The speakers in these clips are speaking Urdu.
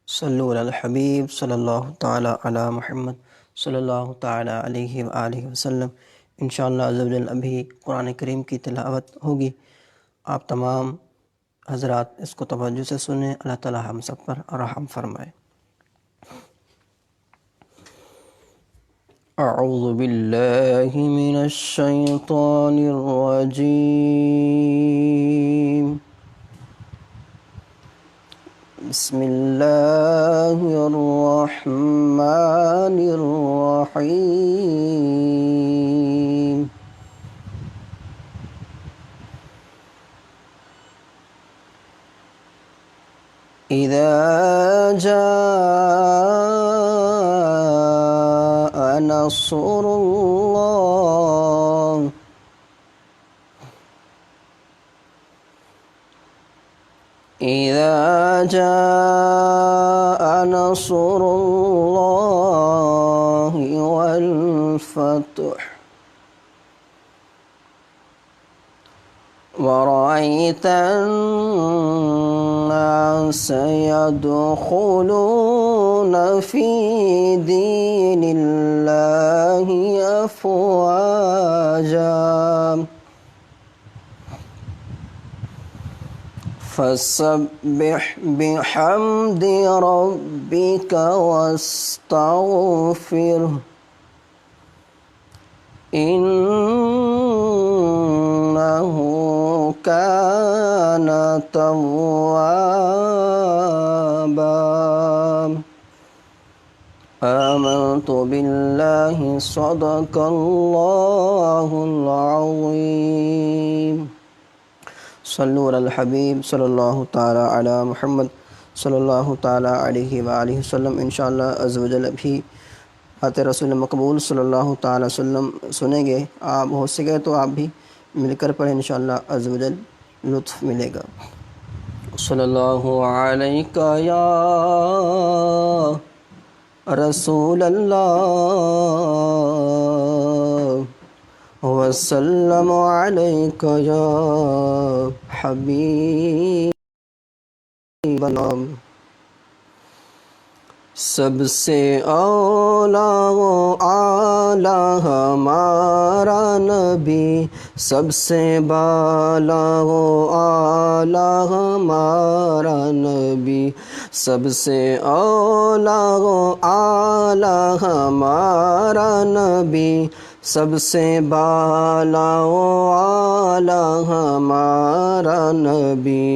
صلو علی الحبیب صلی اللہ تعالی علی محمد صلی اللہ تعالی علیہ وآلہ وسلم۔ انشاءاللہ عز و جل ابھی قرآن کریم کی تلاوت ہوگی۔ آپ تمام حضرات اس کو توجہ سے سنیں، اللہ تعالی ہم سب پر رحم فرمائے۔ اعوذ باللہ من الشیطان الرجیم، بسم اللہ الرحمن الرحیم۔ اذا جاء نصر اللہ، اذا جاء نصر اللہ والفتح ورأيت الناس يدخلون في دين الله أفواجا فسبح بحمد ربك واستغفره إنه كان توابا۔ آمنت بالله صدق الله العظيم۔ صلو علی الحبیب صلی اللہ تعالی علی محمد صلی اللہ تعالی علیہ وآلہ وسلم۔ انشاءاللہ عز و جل ابھی بات رسول مقبول صلی اللہ تعالی وسلم سنیں گے۔ آپ ہو سکے تو آپ بھی مل کر پڑھیں، انشاءاللہ عز و جل لطف ملے گا۔ صلی اللہ علیہ یا رسول اللہ، وسلم علیک یا حبیب اللہ۔ سب سے اولا و اعلیٰ ہمارا نبی، سب سے بالا و اعلیٰ ہمارا نبی، سب سے اولا و اعلیٰ ہمارا نبی، سب سے بالا و اعلیٰ ہمارا نبی۔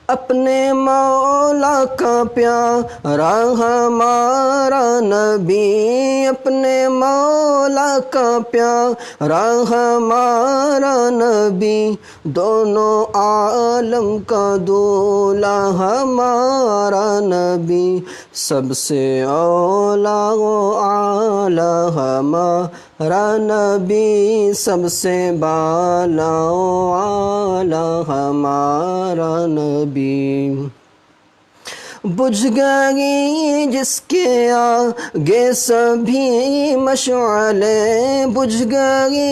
اپنے مولا کا پیارا ہمارا نبی، اپنے مولا کا پیارا ہمارا نبی، دونوں عالم کا دولا ہمارا نبی، سب سے اولا و اعلیٰ ہمارا نبی، سب سے بالا و اعلیٰ ہمارا نبی۔ بجھ گئی جس کے آگے سبھی مشعلیں، بجھ گئی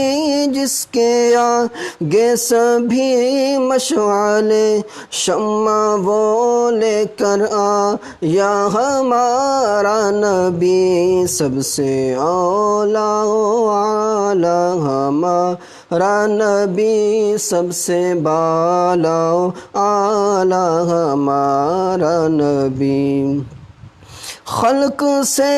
جس کے آگے سبھی مشعلیں، شمع وہ لے کر آیا ہمارا نبی، سب سے اولا و اعلیٰ ہمارا نبی، سب سے بالا و اعلیٰ ہمارا نبی۔ خلق سے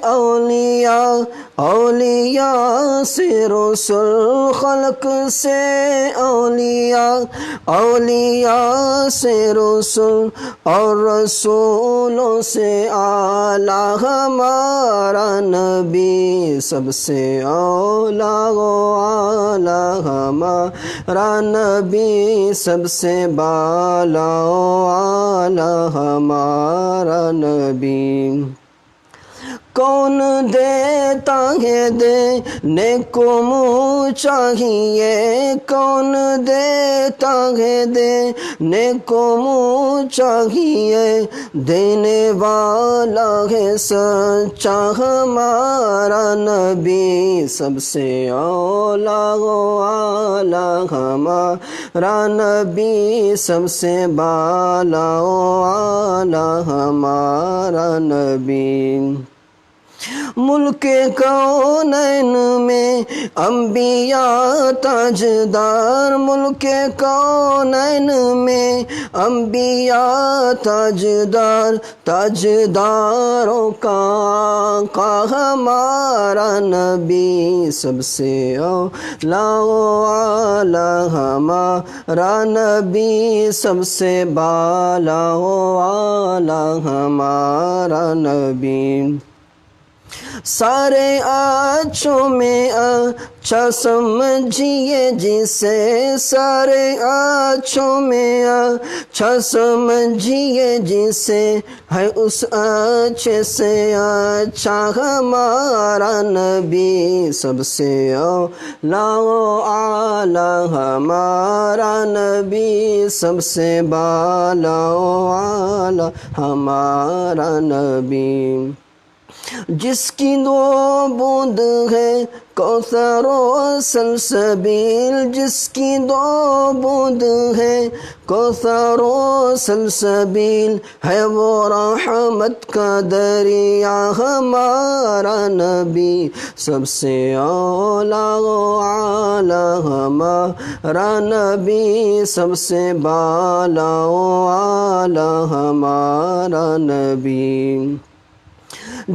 اولیاء، اولیاء سے رسول، خلق سے اولیاء، اولیاء سے رسول، اور رسولوں سے اعلیٰ ہمارا نبی، سب سے اولا و اعلیٰ ہمارا نبی، سب سے بالا و اعلیٰ ہمارا نبی۔ کون دیتا ہے دینے کو منہ چاہیے، کون دیتا ہے دینے کو منہ چاہیے، دینے والا ہے سچا ہمارا نبی، سب سے اولا و اعلیٰ ہمارا نبی، سب سے بالا و اعلیٰ ہمارا نبی۔ ملک کونین میں انبیاء تاجدار، ملک کونین میں انبیاء تاجدار، تاجداروں کا آقا ہمارا نبی، سب سے اولیٰ و اعلیٰ ہمارا نبی، سب سے بالا و اعلیٰ ہمارا نبی۔ سارے اچھوں میں اچھا سمجھیے جسے، سارے اچھوں میں اچھا سمجھیے جسے، ہے اس اچھے سے اچھا ہمارا نبی، سب سے اولیٰ و اعلیٰ ہمارا نبی، سب سے بالا و اعلیٰ ہمارا نبی۔ جس کی دو بوند ہے کوثر و سلسبیل، جس کی دو بوند ہے کوثر و سلسبیل، ہے وہ رحمت کا دریا ہمارا نبی، سب سے اولیٰ و اعلیٰ ہمارا نبی، سب سے بالا و اعلیٰ ہمارا نبی۔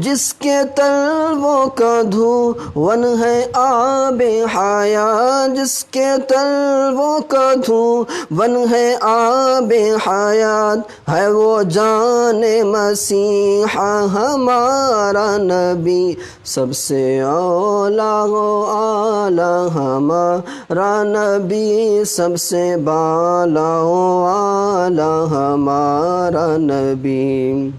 جس کے طلبوں کا دھون ہے آب حیات، جس کے طلبوں کا دھون ہے آب حیات، ہے وہ جان مسیحا ہمارا نبی، سب سے اولیٰ و اعلیٰ ہمارا نبی، سب سے بالا و اعلیٰ ہمارا نبی۔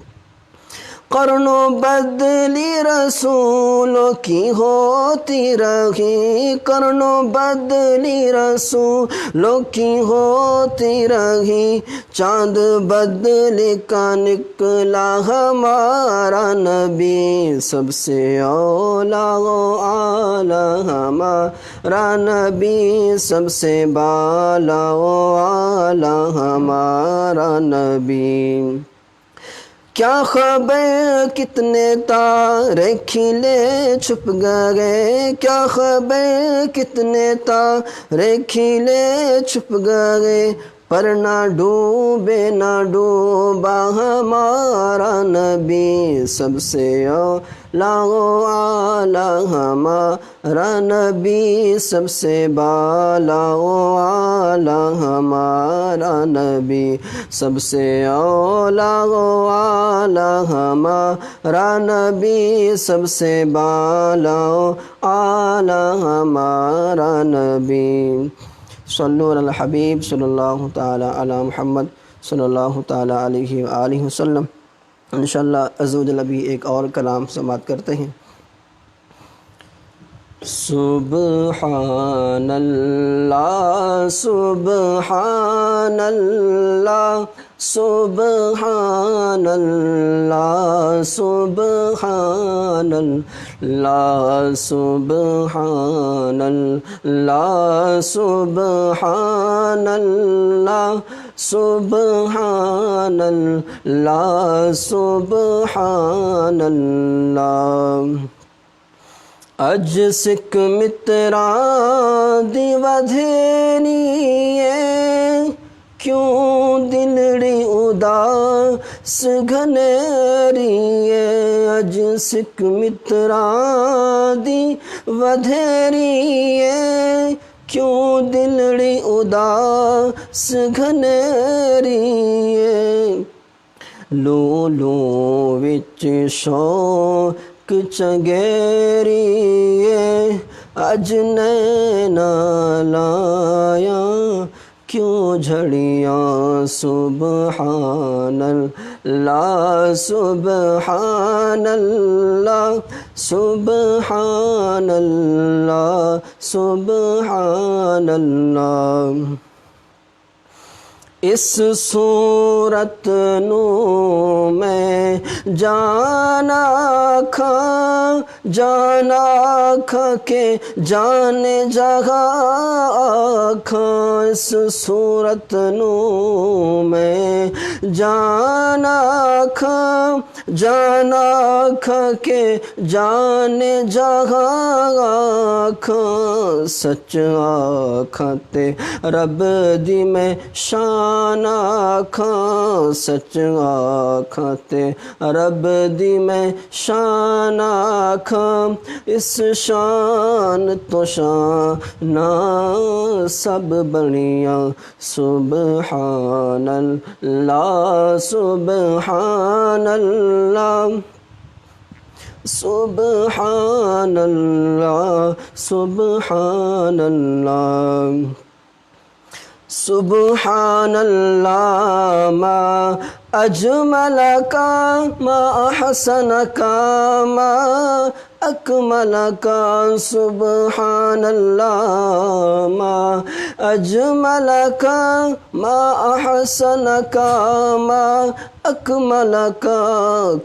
قرنوں بدلی رسولوں کی ہوتی رہی، قرنوں بدلی رسولوں کی ہوتی رہی، چاند بدلی کا نکلا ہمارا نبی، سب سے اولیٰ و اعلیٰ ہمارا نبی، سب سے بالا و اعلیٰ ہمارا نبی۔ کیا خبر کتنے تارے کھلے چھپ گئے، کیا خبر کتنے تارے کھلے چھپ گئے، پر نہ ڈوبے نہ ڈوبا ہمارا نبی، سب سے اولیٰ و اعلیٰ ہمارا نبی، سب سے بالا و اعلیٰ ہمارا نبی، سب سے اولیٰ و اعلیٰ ہمارا نبی، سب سے بالا و اعلیٰ ہمارا نبی۔ صلو علی الحبیب صلی اللہ تعالی علی محمد صلی اللہ تعالی علیہ وآلہ وسلم۔ انشاءاللہ عز و جل ابھی ایک اور کلام سماعت کرتے ہیں۔ سبحان اللہ سبحان اللہ سبحان اللہ سبحان اللہ سبحان اللہ سبحان اللہ سبحان اللہ سبحان اللہ۔ اج سکھ مترا دی ودھیریے، کیوں دلڑی اداس گھنیریے، اج سکھ مترا دی ودھیریے، کیوں دلڑی اداس گھنیریے، لو لو وچ شوق چنگیریے، اج نینا لایا کیوں جھڑیاں سبحان اللہ سبحان اللہ سبحان اللہ سبحان اللہ۔ اس صورت نو میں جانا کھا کے جان جگہ کھا، اس صورت نو میں جانا کھا کے جان جگہ کھا، سچ آکھاں تے رب دی میں شان آکھاں، سچ آکھاں تے رب دی میں شان آکھاں، اس شان تو شان سب بنیاں سبحان اللہ سبحان اللہ سبحان اللہ سبحان اللہ سبحان اللہ ما اجمل کا ما احسن کا ما اکمل کا، سبحان اللہ ما اجمل کا ما احسن کا ما اکمل کا،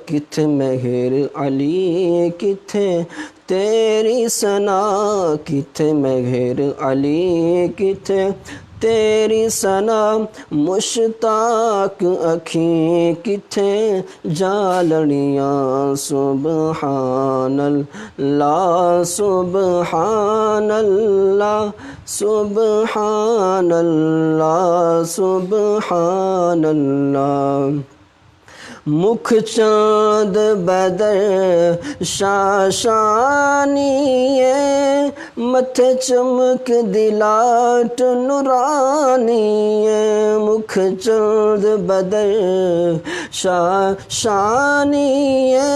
کتھے مہر علی کتھے تیری ثنا، کتھے مہر علی کتھے تیری ثنا، مشتاق اکھیں کتھے جالڑیاں سبحان اللہ سبحان اللہ سبحان اللہ سبحان اللہ۔ مکھ چاند بدر شاشانی ہے، متھے چمک دلاٹ نورانی ہے، مکھ چاند بدر شاشانی ہے،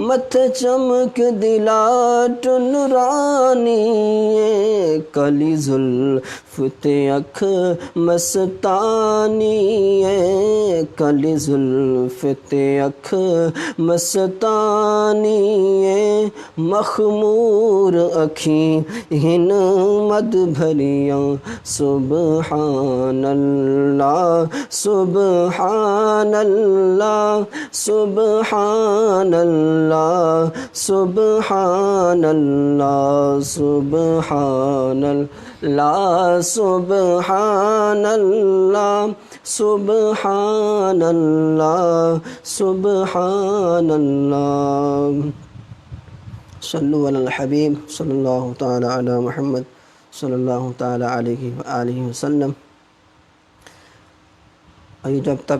متھے چمک دلاٹ نورانی ہے، کلی زلف تے اکھ مستانی ہے، کلی زلف تے اکھ مستانی ہے، مخمور اکھیں ہن مد بھریاں سبحان اللہ سبحان اللہ سبحان اللہ سبحان اللہ سبحان اللہ سبحان اللہ سبحان اللہ سبحان اللہ۔ صلو علی الحبیب صلی اللہ تعالی علی محمد صلی اللہ تعالی علیہ وآلہ وسلم۔ ابھی جب تک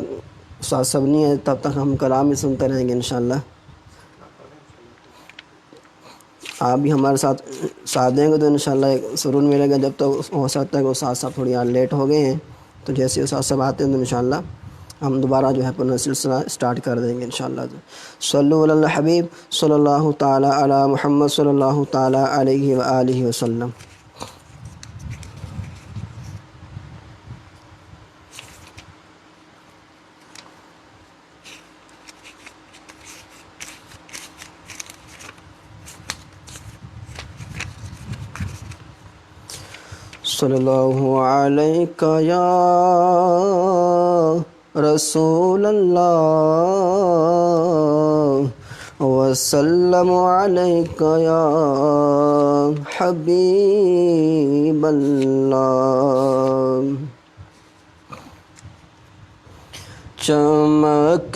ساتھ سب نہیں ہے تب تک ہم کلام ہی سنتے رہیں گے انشاءاللہ۔ آپ بھی ہمارے ساتھ دیں گے تو انشاءاللہ ایک سرور ملے گا۔ جب تک ہو سکتا ہے کہ ساتھ ساتھ تھوڑی لیٹ ہو گئے ہیں، تو جیسے وہ ساتھ سب آتے ہیں تو انشاءاللہ ہم دوبارہ جو ہے اپنا سلسلہ اسٹارٹ کر دیں گے انشاءاللہ۔ صلو علی الحبیب صلی اللہ تعالی علی محمد صلی اللہ تعالی علیہ وآلہ وسلم۔ صلی اللہ علیہ یا رسول اللہ وسلم علیک یا حبیب اللہ۔ چمک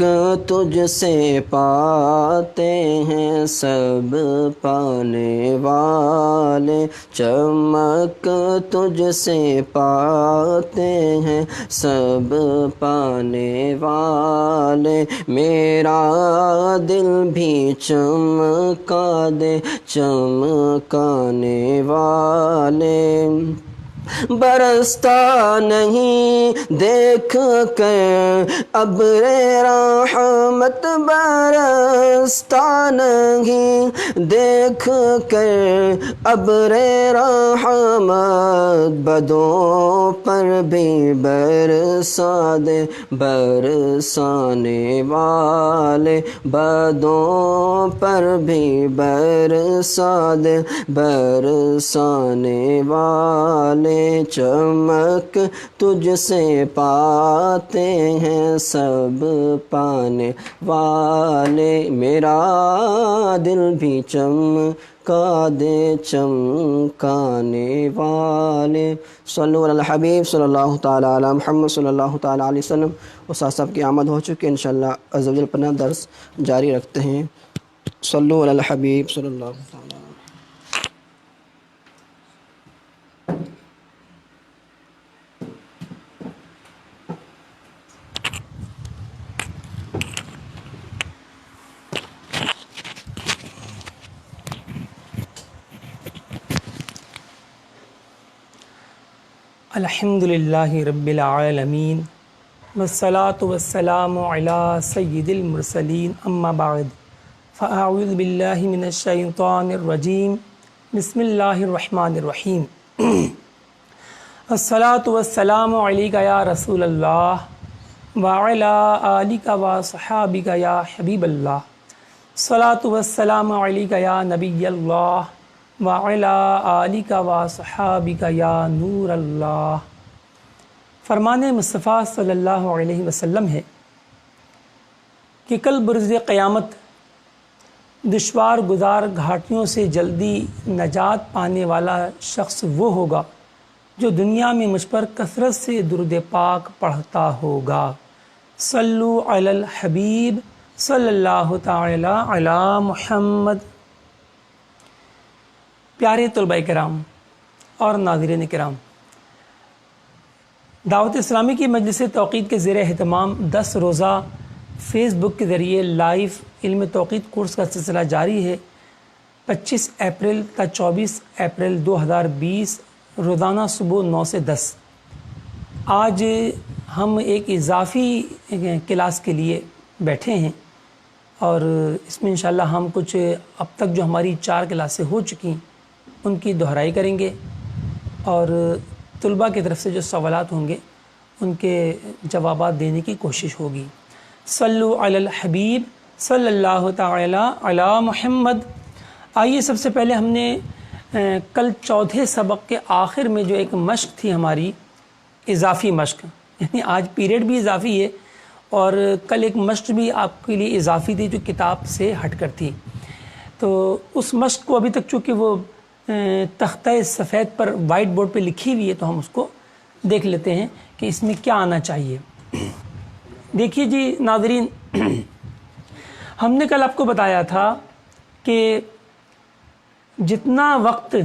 تجھ سے پاتے ہیں سب پانے والے، چمک تجھ سے پاتے ہیں سب پانے والے، میرا دل بھی چمکا دے چمکانے والے، برستا نہیں دیکھ کر ابر رحمت برستا نہیں دیکھ کر ابر رحمت بدوں پر بھی برسا دے برسانے والے بدوں پر بھی برسا دے برسانے والے چمک تجھ سے پاتے ہیں سب پانے والے میرا دل بھی چمکا دے چمکانے والے صلو علی الحبیب صلی اللہ تعالیٰ علی محمد صلی اللہ تعالیٰ علیہ وسلم۔ استاد صاحب کی آمد ہو چکی ہے، انشاءاللہ عز و جل اپنا درس جاری رکھتے ہیں۔ صلو علی الحبیب صلی اللہ تعالیٰ علیہ وسلم۔ الحمدللہ رب العالمین والصلاة والسلام علی سید المرسلین اما بعد فاعوذ باللہ من الشیطان الرجیم بسم اللہ الرحمن الرحیم الصلاة والسلام علیک یا رسول اللہ وعلی آلک وصحابک یا حبیب اللہ الصلاة والسلام علیک یا نبی اللہ وعلی آلک وصحابک یا نور اللہ۔ فرمان مصطفیٰ صلی اللہ علیہ وسلم ہے کہ کل برز قیامت دشوار گزار گھاٹیوں سے جلدی نجات پانے والا شخص وہ ہوگا جو دنیا میں مجھ پر کثرت سے درود پاک پڑھتا ہوگا۔ صلو علی الحبیب صلی اللہ تعالی علی محمد۔ پیارے طلباء کرام اور ناظرین کرام، دعوت اسلامی کی مجلس توقید کے زیر اہتمام 10 روزہ فیس بک کے ذریعے لائیو علم توقید کورس کا سلسلہ جاری ہے۔ 25 اپریل تا 24 اپریل 2020 روزانہ صبح 9 سے 10۔ آج ہم ایک اضافی کلاس کے لیے بیٹھے ہیں اور اس میں انشاءاللہ ہم کچھ اب تک جو ہماری 4 کلاسیں ہو چکی ان کی دہرائی کریں گے اور طلباء کی طرف سے جو سوالات ہوں گے ان کے جوابات دینے کی کوشش ہوگی۔ صلو علی الحبیب صلی اللہ تعالی علی محمد۔ آئیے سب سے پہلے ہم نے کل چوتھے سبق کے آخر میں جو ایک مشق تھی ہماری اضافی مشق، یعنی آج پیریڈ بھی اضافی ہے اور کل ایک مشق بھی آپ کے لیے اضافی تھی جو کتاب سے ہٹ کر تھی، تو اس مشق کو ابھی تک چونکہ وہ تختہ سفید پر وائٹ بورڈ پہ لکھی ہوئی ہے تو ہم اس کو دیکھ لیتے ہیں کہ اس میں کیا آنا چاہیے۔ دیکھیے جی ناظرین، ہم نے کل آپ کو بتایا تھا کہ جتنا وقت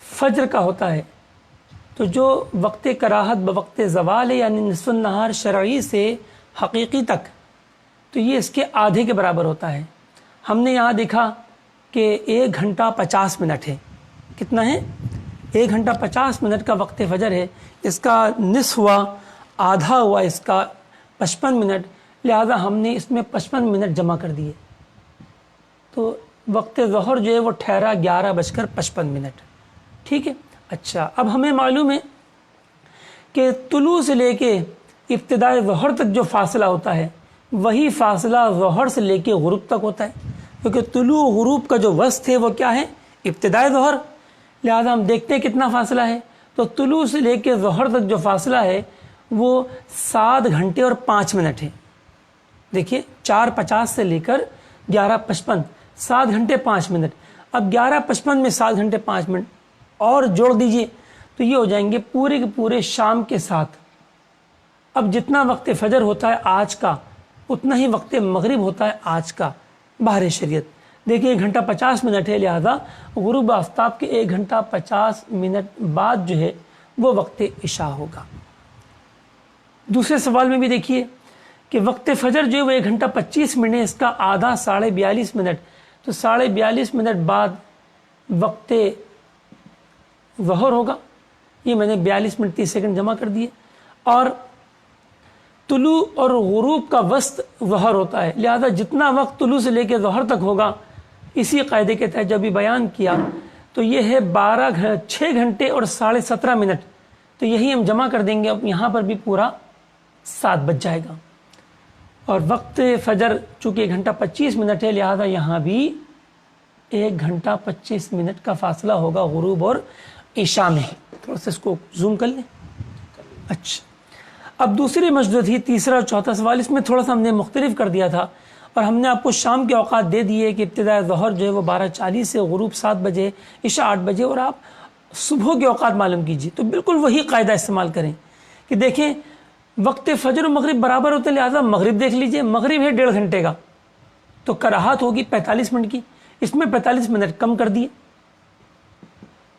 فجر کا ہوتا ہے تو جو وقت کراہت بوقت زوال ہے یعنی نصف النہار شرعی سے حقیقی تک، تو یہ اس کے آدھے کے برابر ہوتا ہے۔ ہم نے یہاں دیکھا کہ 1 گھنٹہ 50 منٹ ہے۔ کتنا ہے؟ 1 گھنٹہ 50 منٹ کا وقت فجر ہے، اس کا نصف ہوا، آدھا ہوا اس کا 55 منٹ، لہذا ہم نے اس میں 55 منٹ جمع کر دیے، تو وقت ظہر جو ہے وہ ٹھہرا 11:55۔ ٹھیک ہے، اچھا اب ہمیں معلوم ہے کہ طلوع سے لے کے ابتدائے ظہر تک جو فاصلہ ہوتا ہے وہی فاصلہ ظہر سے لے کے غروب تک ہوتا ہے، کیونکہ طلوع غروب کا جو وسط ہے وہ کیا ہے؟ ابتدائے ظہر، لہذا ہم دیکھتے ہیں کتنا فاصلہ ہے، تو طلوع سے لے کے ظہر تک جو فاصلہ ہے وہ 7 گھنٹے اور 5 منٹ ہے۔ دیکھیے 4:50 سے لے کر 11:55، 7 گھنٹے 5 منٹ۔ اب 11:55 میں 7 گھنٹے 5 منٹ اور جوڑ دیجئے تو یہ ہو جائیں گے پورے کے پورے شام کے ساتھ۔ اب جتنا وقت فجر ہوتا ہے آج کا اتنا ہی وقت مغرب ہوتا ہے آج کا بہر شریعت۔ دیکھیے 1 گھنٹہ 50 منٹ ہے، لہذا غروب آفتاب کے 1 گھنٹہ 50 منٹ بعد جو ہے وہ وقت عشاء ہوگا۔ دوسرے سوال میں بھی دیکھیے کہ وقت فجر جو ہے وہ 1 گھنٹہ 25 منٹ ہے، اس کا آدھا 42.5 منٹ، تو 42.5 منٹ بعد وقت ظہر ہوگا، یہ میں نے 42 منٹ 30 سیکنڈ جمع کر دیے. اور طلوع اور غروب کا وسط ظہر ہوتا ہے، لہذا جتنا وقت طلوع سے لے کے ظہر تک ہوگا اسی قاعدے کے تحت جب بھی بیان کیا تو یہ ہے 6 گھنٹے اور 17.5 منٹ. تو یہی ہم جمع کر دیں گے، اب یہاں پر بھی پورا 7 بج جائے گا. اور وقت فجر چونکہ 1 گھنٹہ 25 منٹ ہے، لہذا یہاں بھی 1 گھنٹہ 25 منٹ کا فاصلہ ہوگا غروب اور عشاء میں. تھوڑا سا اس کو زوم کر لیں. اچھا، اب دوسری مشدود تھی، تیسرا اور چوتھا سوال. اس میں تھوڑا سا ہم نے مختلف کر دیا تھا اور ہم نے آپ کو شام کے اوقات دے دیے کہ ابتداء ظہر جو ہے وہ 12:40 سے، غروب 7 بجے، عشاء 8 بجے، اور آپ صبح کے اوقات معلوم کیجیے. تو بالکل وہی قاعدہ استعمال کریں کہ دیکھیں وقت فجر و مغرب برابر ہوتے ہیں، لہٰذا مغرب دیکھ لیجئے. مغرب ہے 1.5 گھنٹے کا، تو کراہت ہوگی 45 منٹ کی، اس میں 45 منٹ کم کر دیے.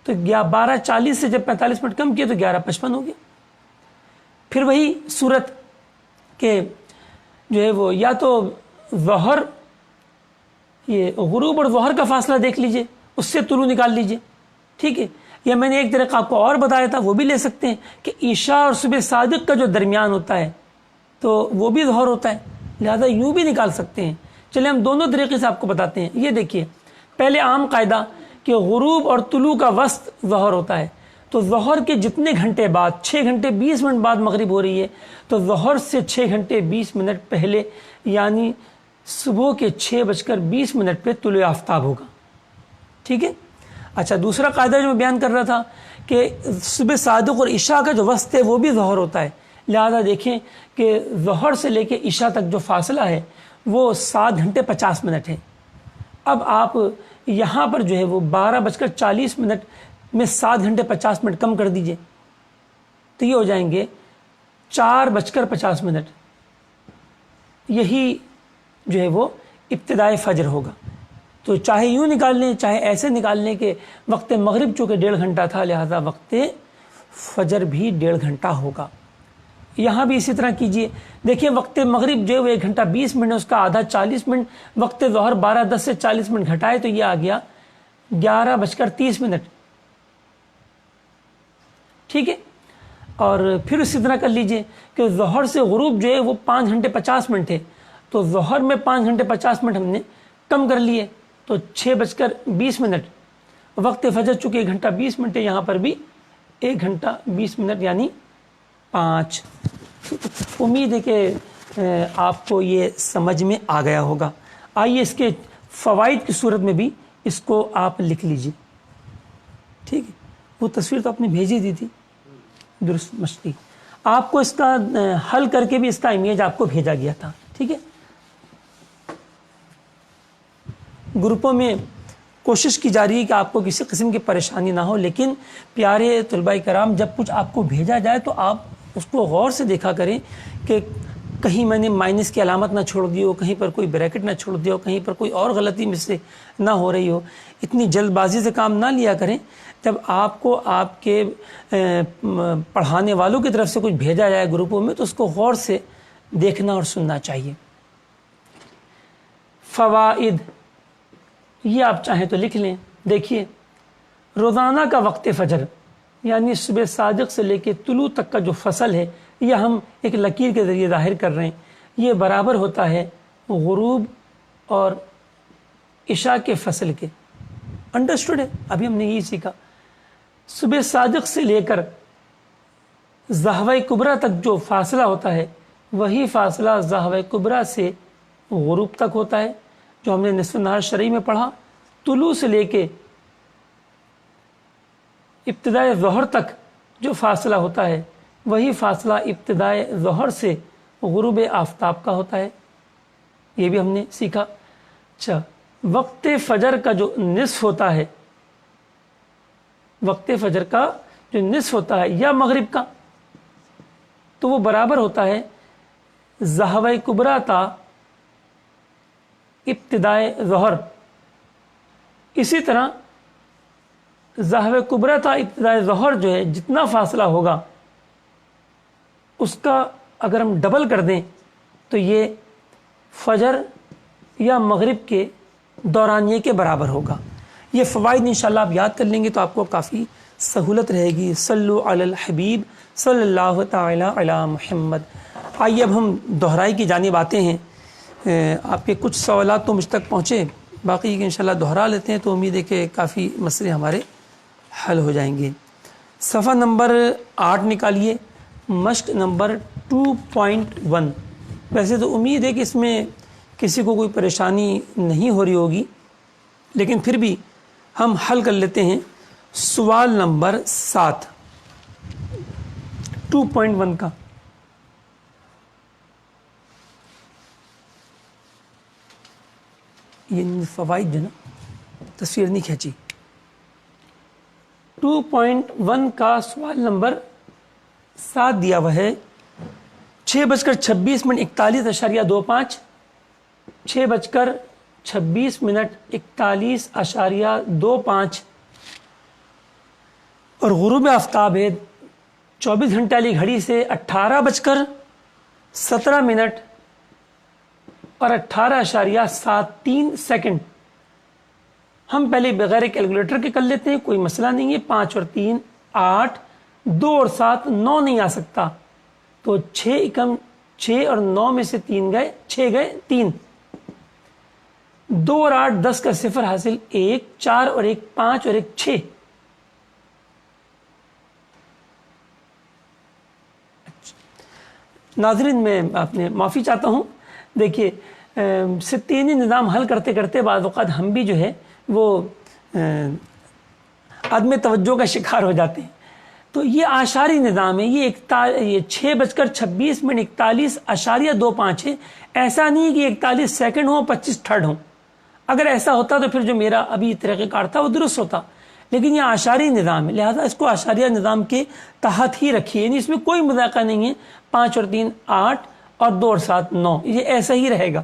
تو 12:40 سے جب 45 منٹ کم کیے تو 11:55 ہو گیا. پھر وہی صورت کہ جو ہے وہ یا تو ظہر، یہ غروب اور ظہر کا فاصلہ دیکھ لیجئے، اس سے طلوع نکال لیجئے. ٹھیک ہے، یا میں نے ایک طریقہ آپ کو اور بتایا تھا، وہ بھی لے سکتے ہیں کہ عشاء اور صبح صادق کا جو درمیان ہوتا ہے تو وہ بھی ظہر ہوتا ہے، لہذا یوں بھی نکال سکتے ہیں. چلیں ہم دونوں طریقے سے آپ کو بتاتے ہیں. یہ دیکھیے، پہلے عام قاعدہ کہ غروب اور طلوع کا وسط ظہر ہوتا ہے، تو ظہر کے جتنے گھنٹے بعد، 6 گھنٹے 20 منٹ بعد مغرب ہو رہی ہے، تو ظہر سے 6 گھنٹے 20 منٹ پہلے یعنی صبح کے 6:20 پہ طلوع آفتاب ہوگا. ٹھیک ہے. اچھا، دوسرا قاعدہ جو میں بیان کر رہا تھا کہ صبح صادق اور عشاء کا جو وسط ہے وہ بھی ظہر ہوتا ہے، لہذا دیکھیں کہ ظہر سے لے کے عشاء تک جو فاصلہ ہے وہ 7 گھنٹے 50 منٹ ہے. اب آپ یہاں پر جو ہے وہ 12:40 میں 7 گھنٹے 50 منٹ کم کر دیجئے تو یہ ہو جائیں گے 4:50. یہی جو ہے وہ ابتدائے فجر ہوگا. تو چاہے یوں نکال لیں چاہے ایسے نکال لیں کہ وقت مغرب چونکہ 1.5 گھنٹہ تھا، لہذا وقت فجر بھی 1.5 گھنٹہ ہوگا. یہاں بھی اسی طرح کیجئے. دیکھیں وقت مغرب جو ہے وہ 1 گھنٹہ 20 منٹ ہے، اس کا آدھا 40 منٹ. وقت ظہر 12:10 سے 40 منٹ گھٹائے تو یہ آ گیا 11:30. ٹھیک ہے. اور پھر اسی طرح کر لیجئے کہ ظہر سے غروب جو ہے وہ 5 گھنٹے 50 منٹ ہے، تو ظہر میں 5 گھنٹے 50 منٹ ہم نے کم کر لیے تو 6:20. وقت فجر چونکہ 1 گھنٹہ 20 منٹ ہے، یہاں پر بھی 1 گھنٹہ 20 منٹ یعنی 5. امید ہے کہ آپ کو یہ سمجھ میں آ گیا ہوگا. آئیے اس کے فوائد کی صورت میں بھی اس کو آپ لکھ لیجئے. ٹھیک ہے. وہ تصویر تو آپ نے بھیجی دی تھی، درست مشتی. آپ کو اس کا حل کر کے بھی اس کا امیج آپ کو بھیجا گیا تھا. ٹھیک ہے. گروپوں میں کوشش کی جا رہی ہے کہ آپ کو کسی قسم کی پریشانی نہ ہو، لیکن پیارے طلباء کرام جب کچھ آپ کو بھیجا جائے تو آپ اس کو غور سے دیکھا کریں کہ کہیں میں نے مائنس کی علامت نہ چھوڑ دی ہو، کہیں پر کوئی بریکٹ نہ چھوڑ دیا ہو، کہیں پر کوئی اور غلطی مجھ سے نہ ہو رہی ہو. اتنی جلد بازی سے کام نہ لیا کریں. جب آپ کو آپ کے پڑھانے والوں کی طرف سے کچھ بھیجا جائے گروپوں میں تو اس کو غور سے دیکھنا اور سننا چاہیے. فوائد یہ آپ چاہیں تو لکھ لیں. دیکھیے، روزانہ کا وقت فجر یعنی صبح صادق سے لے کے طلوع تک کا جو فصل ہے یہ ہم ایک لکیر کے ذریعے ظاہر کر رہے ہیں. یہ برابر ہوتا ہے غروب اور عشاء کے فصل کے. انڈرسٹوڈ ہے؟ ابھی ہم نے یہی سیکھا. صبح صادق سے لے کر ضحوہ کبریٰ تک جو فاصلہ ہوتا ہے وہی فاصلہ ضحوہ کبریٰ سے غروب تک ہوتا ہے، جو ہم نے نصف النہار شرعی میں پڑھا. طلوع سے لے کے ابتدائے ظہر تک جو فاصلہ ہوتا ہے وہی فاصلہ ابتدائے ظہر سے غروب آفتاب کا ہوتا ہے. یہ بھی ہم نے سیکھا. اچھا، وقت فجر کا جو نصف ہوتا ہے، وقت فجر کا جو نصف ہوتا ہے یا مغرب کا، تو وہ برابر ہوتا ہے ضحوہ کبریٰ تا ابتدائے ظہر. اسی طرح ضحوہ کبریٰ تا ابتدائے ظہر جو ہے جتنا فاصلہ ہوگا اس کا اگر ہم ڈبل کر دیں تو یہ فجر یا مغرب کے دورانیے کے برابر ہوگا. یہ فوائد انشاءاللہ آپ یاد کر لیں گے تو آپ کو کافی سہولت رہے گی۔ صلو علی الحبیب صلی اللہ تعالی علی محمد۔ آئیے اب ہم دہرائی کی جانب آتے ہیں۔ آپ کے کچھ سوالات تو مجھ تک پہنچے، باقی انشاءاللہ دہرا لیتے ہیں تو امید ہے کہ کافی مسئلے ہمارے حل ہو جائیں گے۔ صفحہ نمبر 8 نکالیے، مشق نمبر 2.1۔ ویسے تو امید ہے کہ اس میں کسی کو کوئی پریشانی نہیں ہو رہی ہوگی، لیکن پھر بھی ہم حل کر لیتے ہیں۔ سوال نمبر 7 2.1 کا، یہ فوائد جو نا تصویر نہیں کھینچی۔ 2.1 کا سوال نمبر 7 دیا ہوا ہے 6:26 منٹ 41.25، 6:26 منٹ 41.25 اور غروب آفتاب ہے 24 گھنٹے والی گھڑی سے 18:17 منٹ اور 18.73 سیکنڈ۔ ہم پہلے بغیر کیلکولیٹر کے کر لیتے ہیں، کوئی مسئلہ نہیں ہے۔ 5 اور 3 8، 2 اور 7 9 نہیں آ سکتا، تو 6 اور 9 میں سے 3 گئے، 6 گئے 3، 2 اور 8 10 کا صفر حاصل 1، 4 اور 1 5 اور 1 6۔ ناظرین میں اپنے معافی چاہتا ہوں، دیکھیے ستینی نظام حل کرتے کرتے بعض اوقات ہم بھی جو ہے وہ عدم توجہ کا شکار ہو جاتے ہیں۔ تو یہ آشاری نظام ہے، یہ 6:26 منٹ 41.25 ہے۔ ایسا نہیں ہے کہ 41 سیکنڈ ہو 25 تھرڈ ہوں۔ اگر ایسا ہوتا تو پھر جو میرا ابھی طریقہ کار تھا وہ درست ہوتا، لیکن یہ آشاری نظام ہے، لہذا اس کو آشاریہ نظام کے تحت ہی رکھیے، یعنی اس میں کوئی مذاکرہ نہیں ہے۔ 5 اور 3 8 اور 2 اور 7 9، یہ ایسا ہی رہے گا۔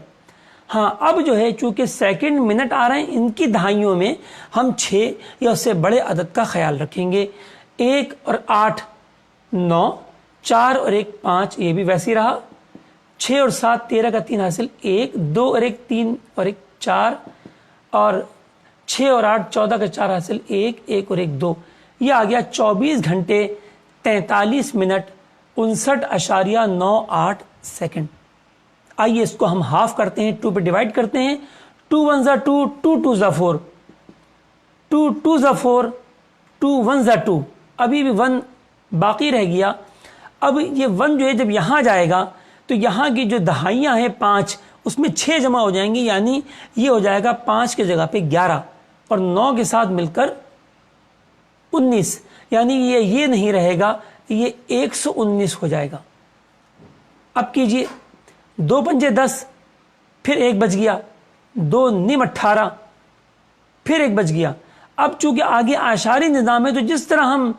ہاں اب جو ہے چونکہ سیکنڈ منٹ آ رہے ہیں، ان کی دہائیوں میں ہم 6 یا اس سے بڑے عدد کا خیال رکھیں گے۔ 1 اور 8 9، 4 اور 1 5، یہ بھی ویسے ہی رہا۔ 6 اور 7 13 کا 3 حاصل 1، 2 اور 1 3 اور 1 4، اور 6 اور 8 14 کا 4 حاصل 1، 1 اور 1 2۔ یہ آ گیا 24 گھنٹے 43 منٹ 59.98 سیکنڈ۔ آئیے اس کو ہم ہاف کرتے ہیں، 2 پہ ڈیوائڈ کرتے ہیں۔ 2 1 2، 2 2 4، 2 2 4، 2 1 2، ابھی بھی 1 باقی رہ گیا۔ اب یہ 1 جو ہے جب یہاں جائے گا تو یہاں کی جو دہائیاں ہیں 5، اس میں 6 جمع ہو جائیں گی، یعنی یہ ہو جائے گا 5 کی جگہ پہ 11 اور 9 کے ساتھ مل کر 19، یعنی یہ نہیں رہے گا، یہ 119 ہو جائے گا۔ اب کیجئے 2 5 10، پھر 1 بچ گیا، 2 9 18، پھر 1 بچ گیا۔ اب چونکہ آگے آشاری نظام ہے تو جس طرح ہم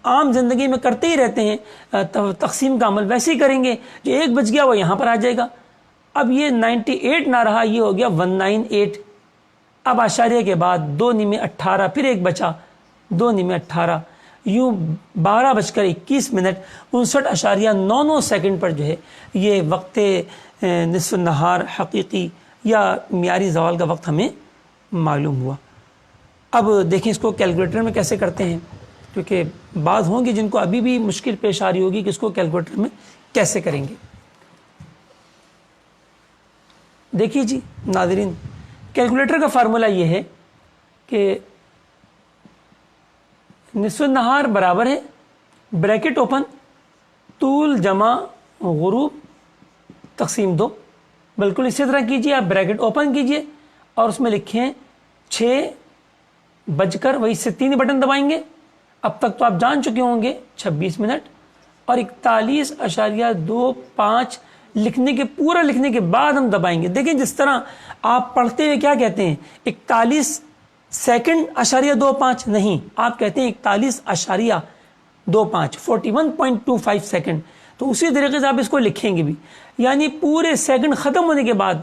عام زندگی میں کرتے ہی رہتے ہیں تقسیم کا عمل، ویسے ہی کریں گے۔ جو 1 بچ گیا وہ یہاں پر آ جائے گا۔ اب یہ 98 نہ رہا، یہ ہو گیا 198۔ اب آشاریہ کے بعد 2 9 18، پھر 1 بچا، 2 9 18، یوں 12 بج کر 21 منٹ 59.99 سیکنڈ پر جو ہے یہ وقت نصف النہار حقیقی یا معیاری زوال کا وقت ہمیں معلوم ہوا۔ اب دیکھیں اس کو کیلکولیٹر میں کیسے کرتے ہیں، کیونکہ بعض ہوں گے جن کو ابھی بھی مشکل پیش آ رہی ہوگی کہ اس کو کیلکولیٹر میں کیسے کریں گے۔ دیکھیے جی ناظرین، کیلکولیٹر کا فارمولا یہ ہے کہ نصف النہار برابر ہے بریکٹ اوپن طول جمع غروب تقسیم 2۔ بالکل اسی طرح کیجئے، آپ بریکٹ اوپن کیجئے اور اس میں لکھیں 6 بج کر، وہی سے 3 بٹن دبائیں گے۔ اب تک تو آپ جان چکے ہوں گے 26 منٹ اور 41.25 لکھنے کے بعد ہم دبائیں گے۔ دیکھیں جس طرح آپ پڑھتے ہوئے کیا کہتے ہیں، 41 سیکنڈ اشاریہ 25 نہیں، آپ کہتے ہیں 41.25 41.25 سیکنڈ۔ تو اسی طریقے سے آپ اس کو لکھیں گے بھی، یعنی پورے سیکنڈ ختم ہونے کے بعد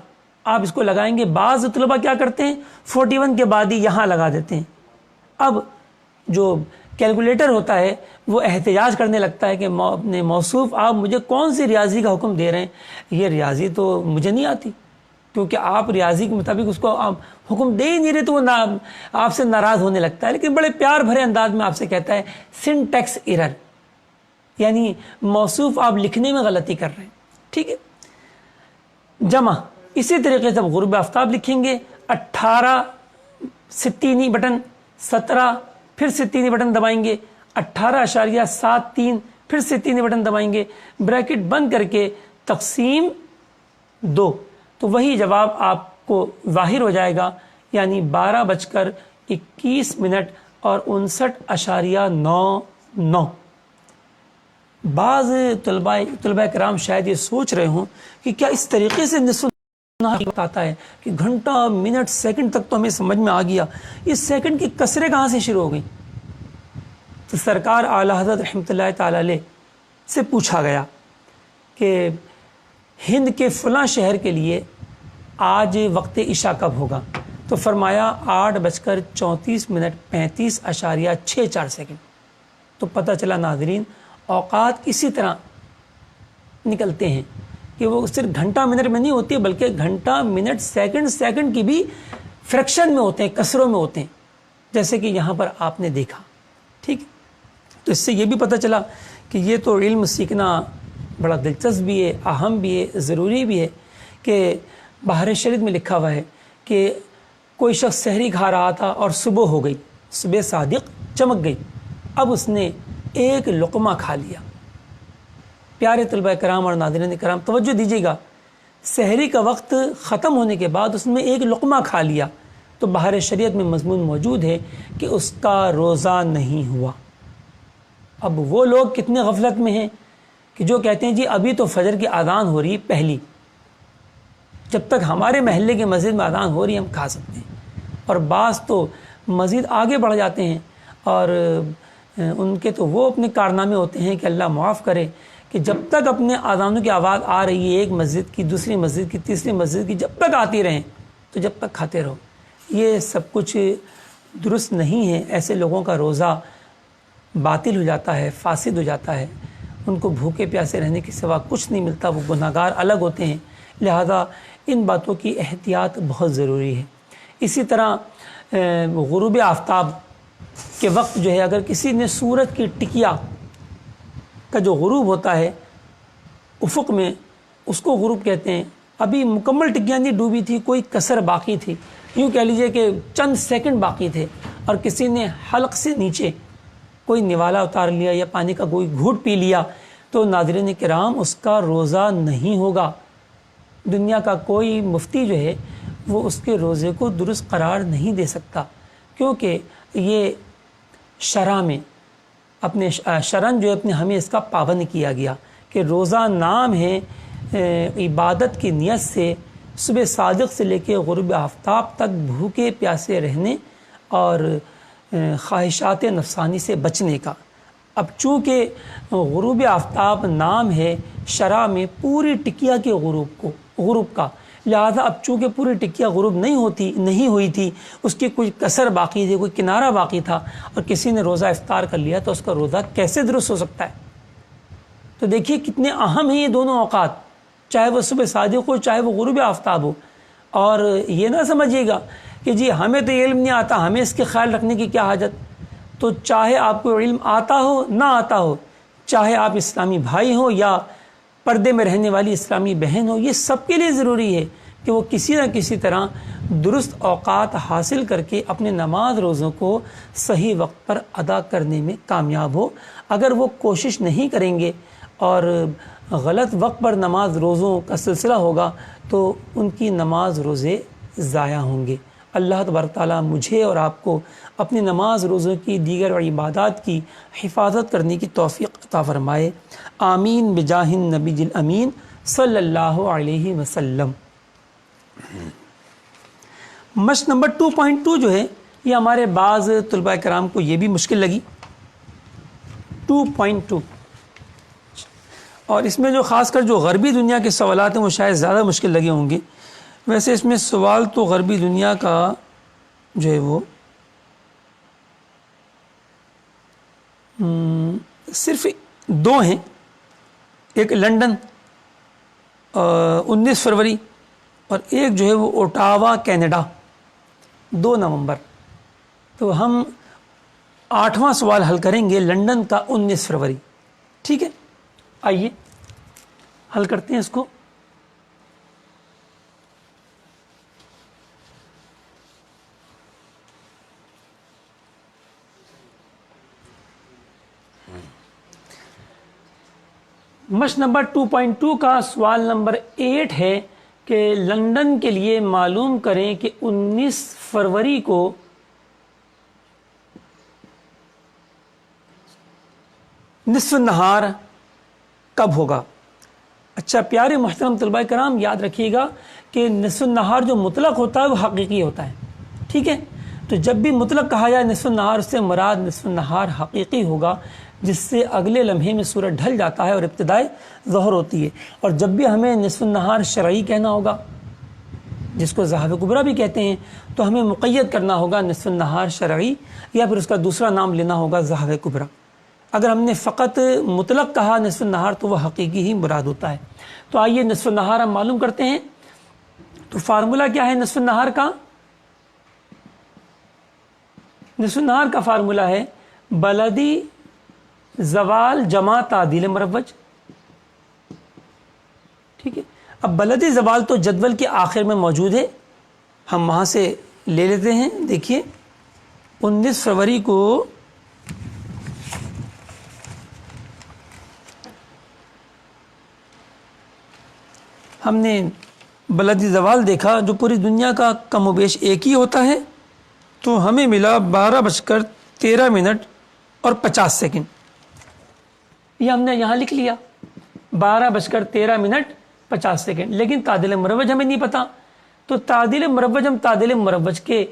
آپ اس کو لگائیں گے۔ بعض طلباء کیا کرتے ہیں 41 کے بعد ہی یہاں لگا دیتے ہیں۔ اب جو کیلکولیٹر ہوتا ہے وہ احتجاج کرنے لگتا ہے کہ موصوف آپ مجھے کون سی ریاضی کا حکم دے رہے ہیں، یہ ریاضی تو مجھے نہیں آتی، کیونکہ آپ ریاضی کے مطابق اس کو آپ حکم دے ہی نہیں رہے تو وہ آپ سے ناراض ہونے لگتا ہے، لیکن بڑے پیار بھرے انداز میں آپ سے کہتا ہے سنٹیکس ایرر، یعنی موصوف آپ لکھنے میں غلطی کر رہے ہیں. ٹھیک ہے. جمع اسی طریقے سے غروب آفتاب لکھیں گے، 18 ستینی بٹن، 17 پھر ستینی بٹن دبائیں گے، 18.73 پھر ستینی بٹن دبائیں گے، بریکٹ بند کر کے تقسیم 2، تو وہی جواب آپ کو ظاہر ہو جائے گا، یعنی 12:21 اور 59.99. بعض طلباء کرام شاید یہ سوچ رہے ہوں کہ کیا اس طریقے سے نصف النہار آتا ہے کہ گھنٹہ منٹ سیکنڈ تک تو ہمیں سمجھ میں آ گیا، یہ سیکنڈ کی کسریں کہاں سے شروع ہو گئیں؟ تو سرکار اعلی حضرت رحمۃ اللہ تعالی علیہ سے پوچھا گیا کہ ہند کے فلاں شہر کے لیے آج وقت عشاء کب ہوگا؟ تو فرمایا 8:34 تو پتہ چلا ناظرین اوقات اسی طرح نکلتے ہیں کہ وہ صرف گھنٹہ منٹ میں نہیں ہوتی بلکہ گھنٹہ منٹ سیکنڈ کی بھی فریکشن میں ہوتے ہیں، کسروں میں ہوتے ہیں، جیسے کہ یہاں پر آپ نے دیکھا. ٹھیک. تو اس سے یہ بھی پتہ چلا کہ یہ تو علم سیکھنا بڑا دلچسپ بھی ہے، اہم بھی ہے، ضروری بھی ہے. کہ بحر شریعت میں لکھا ہوا ہے کہ کوئی شخص سحری کھا رہا تھا اور صبح ہو گئی، صبح صادق چمک گئی، اب اس نے ایک لقمہ کھا لیا. پیارے طلباء کرام اور ناظرین کرام توجہ دیجیے گا، سحری کا وقت ختم ہونے کے بعد اس نے ایک لقمہ کھا لیا، تو بحر شریعت میں مضمون موجود ہے کہ اس کا روزہ نہیں ہوا. اب وہ لوگ کتنے غفلت میں ہیں کہ جو کہتے ہیں جی ابھی تو فجر کی اذان ہو رہی ہے پہلی، جب تک ہمارے محلے کی مسجد میں اذان ہو رہی ہے ہم کھا سکتے ہیں. اور بعض تو مزید آگے بڑھ جاتے ہیں اور ان کے تو وہ اپنے کارنامے ہوتے ہیں کہ اللہ معاف کرے کہ جب تک اپنے اذانوں کی آواز آ رہی ہے، ایک مسجد کی، دوسری مسجد کی، تیسری مسجد کی، جب تک آتی رہیں تو جب تک کھاتے رہو. یہ سب کچھ درست نہیں ہے. ایسے لوگوں کا روزہ باطل ہو جاتا ہے، فاسد ہو جاتا ہے، ان کو بھوکے پیاسے رہنے کے سوا کچھ نہیں ملتا، وہ گناہگار الگ ہوتے ہیں. لہذا ان باتوں کی احتیاط بہت ضروری ہے. اسی طرح غروب آفتاب کے وقت جو ہے اگر کسی نے سورج کی ٹکیا کا جو غروب ہوتا ہے افق میں، اس کو غروب کہتے ہیں. ابھی مکمل ٹکیا نہیں ڈوبی تھی، کوئی کسر باقی تھی، یوں کہہ لیجئے کہ چند سیکنڈ باقی تھے، اور کسی نے حلق سے نیچے کوئی نوالا اتار لیا یا پانی کا کوئی گھوٹ پی لیا، تو ناظرین کرام اس کا روزہ نہیں ہوگا. دنیا کا کوئی مفتی جو ہے وہ اس کے روزے کو درست قرار نہیں دے سکتا، کیونکہ یہ شرع میں اپنے شرعن جو اپنے ہمیں اس کا پابند کیا گیا کہ روزہ نام ہے عبادت کی نیت سے صبح صادق سے لے کے غروب آفتاب تک بھوکے پیاسے رہنے اور خواہشات نفسانی سے بچنے کا. اب چونکہ غروب آفتاب نام ہے شرع میں پوری ٹکیا کے غروب کا، لہذا اب چونکہ پوری ٹکیا غروب نہیں ہوئی تھی، اس کی کوئی کسر باقی تھی، کوئی کنارہ باقی تھا، اور کسی نے روزہ افطار کر لیا تو اس کا روزہ کیسے درست ہو سکتا ہے؟ تو دیکھیے کتنے اہم ہیں یہ دونوں اوقات، چاہے وہ صبح صادق ہو چاہے وہ غروب آفتاب ہو. اور یہ نہ سمجھیے گا کہ جی ہمیں تو یہ علم نہیں آتا، ہمیں اس کے خیال رکھنے کی کیا حاجت. تو چاہے آپ کو علم آتا ہو نہ آتا ہو، چاہے آپ اسلامی بھائی ہوں یا پردے میں رہنے والی اسلامی بہن ہو، یہ سب کے لیے ضروری ہے کہ وہ کسی نہ کسی طرح درست اوقات حاصل کر کے اپنے نماز روزوں کو صحیح وقت پر ادا کرنے میں کامیاب ہو. اگر وہ کوشش نہیں کریں گے اور غلط وقت پر نماز روزوں کا سلسلہ ہوگا تو ان کی نماز روزے ضائع ہوں گے. اللہ تبارک تعالیٰ مجھے اور آپ کو اپنی نماز روزوں کی دیگر عبادات کی حفاظت کرنے کی توفیق عطا فرمائے. آمین بجاہ النبی الامین صلی اللہ علیہ وسلم. مشق نمبر 2.2 جو ہے یہ ہمارے بعض طلباء کرام کو یہ بھی مشکل لگی. 2.2 اور اس میں جو خاص کر جو غربی دنیا کے سوالات ہیں وہ شاید زیادہ مشکل لگے ہوں گے. ویسے اس میں سوال تو غربی دنیا کا جو ہے وہ صرف 2 ہیں. ایک لندن 19 فروری اور ایک جو ہے وہ اوٹاوا کینیڈا 2 نومبر۔ تو ہم 8واں سوال حل کریں گے لندن کا 19 فروری، ٹھیک ہے؟ آئیے حل کرتے ہیں اس کو۔ مشق نمبر 2.2 کا سوال نمبر 8 ہے کہ لندن کے لیے معلوم کریں کہ 19 فروری کو نصف النہار کب ہوگا؟ اچھا پیارے محترم طلباء کرام، یاد رکھیے گا کہ نصف النہار جو مطلق ہوتا ہے وہ حقیقی ہوتا ہے، ٹھیک ہے؟ تو جب بھی مطلق کہا جائے نصف النہار، اس سے مراد نصف النہار حقیقی ہوگا جس سے اگلے لمحے میں سورج ڈھل جاتا ہے اور ابتدائے ظہر ہوتی ہے۔ اور جب بھی ہمیں نصف النہار شرعی کہنا ہوگا، جس کو ضحوہ کبریٰ بھی کہتے ہیں، تو ہمیں مقید کرنا ہوگا نصف النہار شرعی، یا پھر اس کا دوسرا نام لینا ہوگا ضحوہ کبریٰ۔ اگر ہم نے فقط مطلق کہا نصف النہار تو وہ حقیقی ہی مراد ہوتا ہے۔ تو آئیے نصف النہار ہم معلوم کرتے ہیں۔ تو فارمولہ کیا ہے نصف النہار کا؟ نصف النہار کا فارمولہ ہے بلدی زوال جمع تعدیل مروج، ٹھیک ہے؟ اب بلدی زوال تو جدول کے آخر میں موجود ہے، ہم وہاں سے لے لیتے ہیں۔ دیکھیے 19 فروری کو ہم نے بلدی زوال دیکھا جو پوری دنیا کا کم و بیش ایک ہی ہوتا ہے، تو ہمیں ملا 12:13 یہ ہم نے یہاں لکھ لیا 12:13 لیکن تعدیل مروج ہمیں نہیں پتا، تو تعدیل مروج ہم تعدیل مروج کے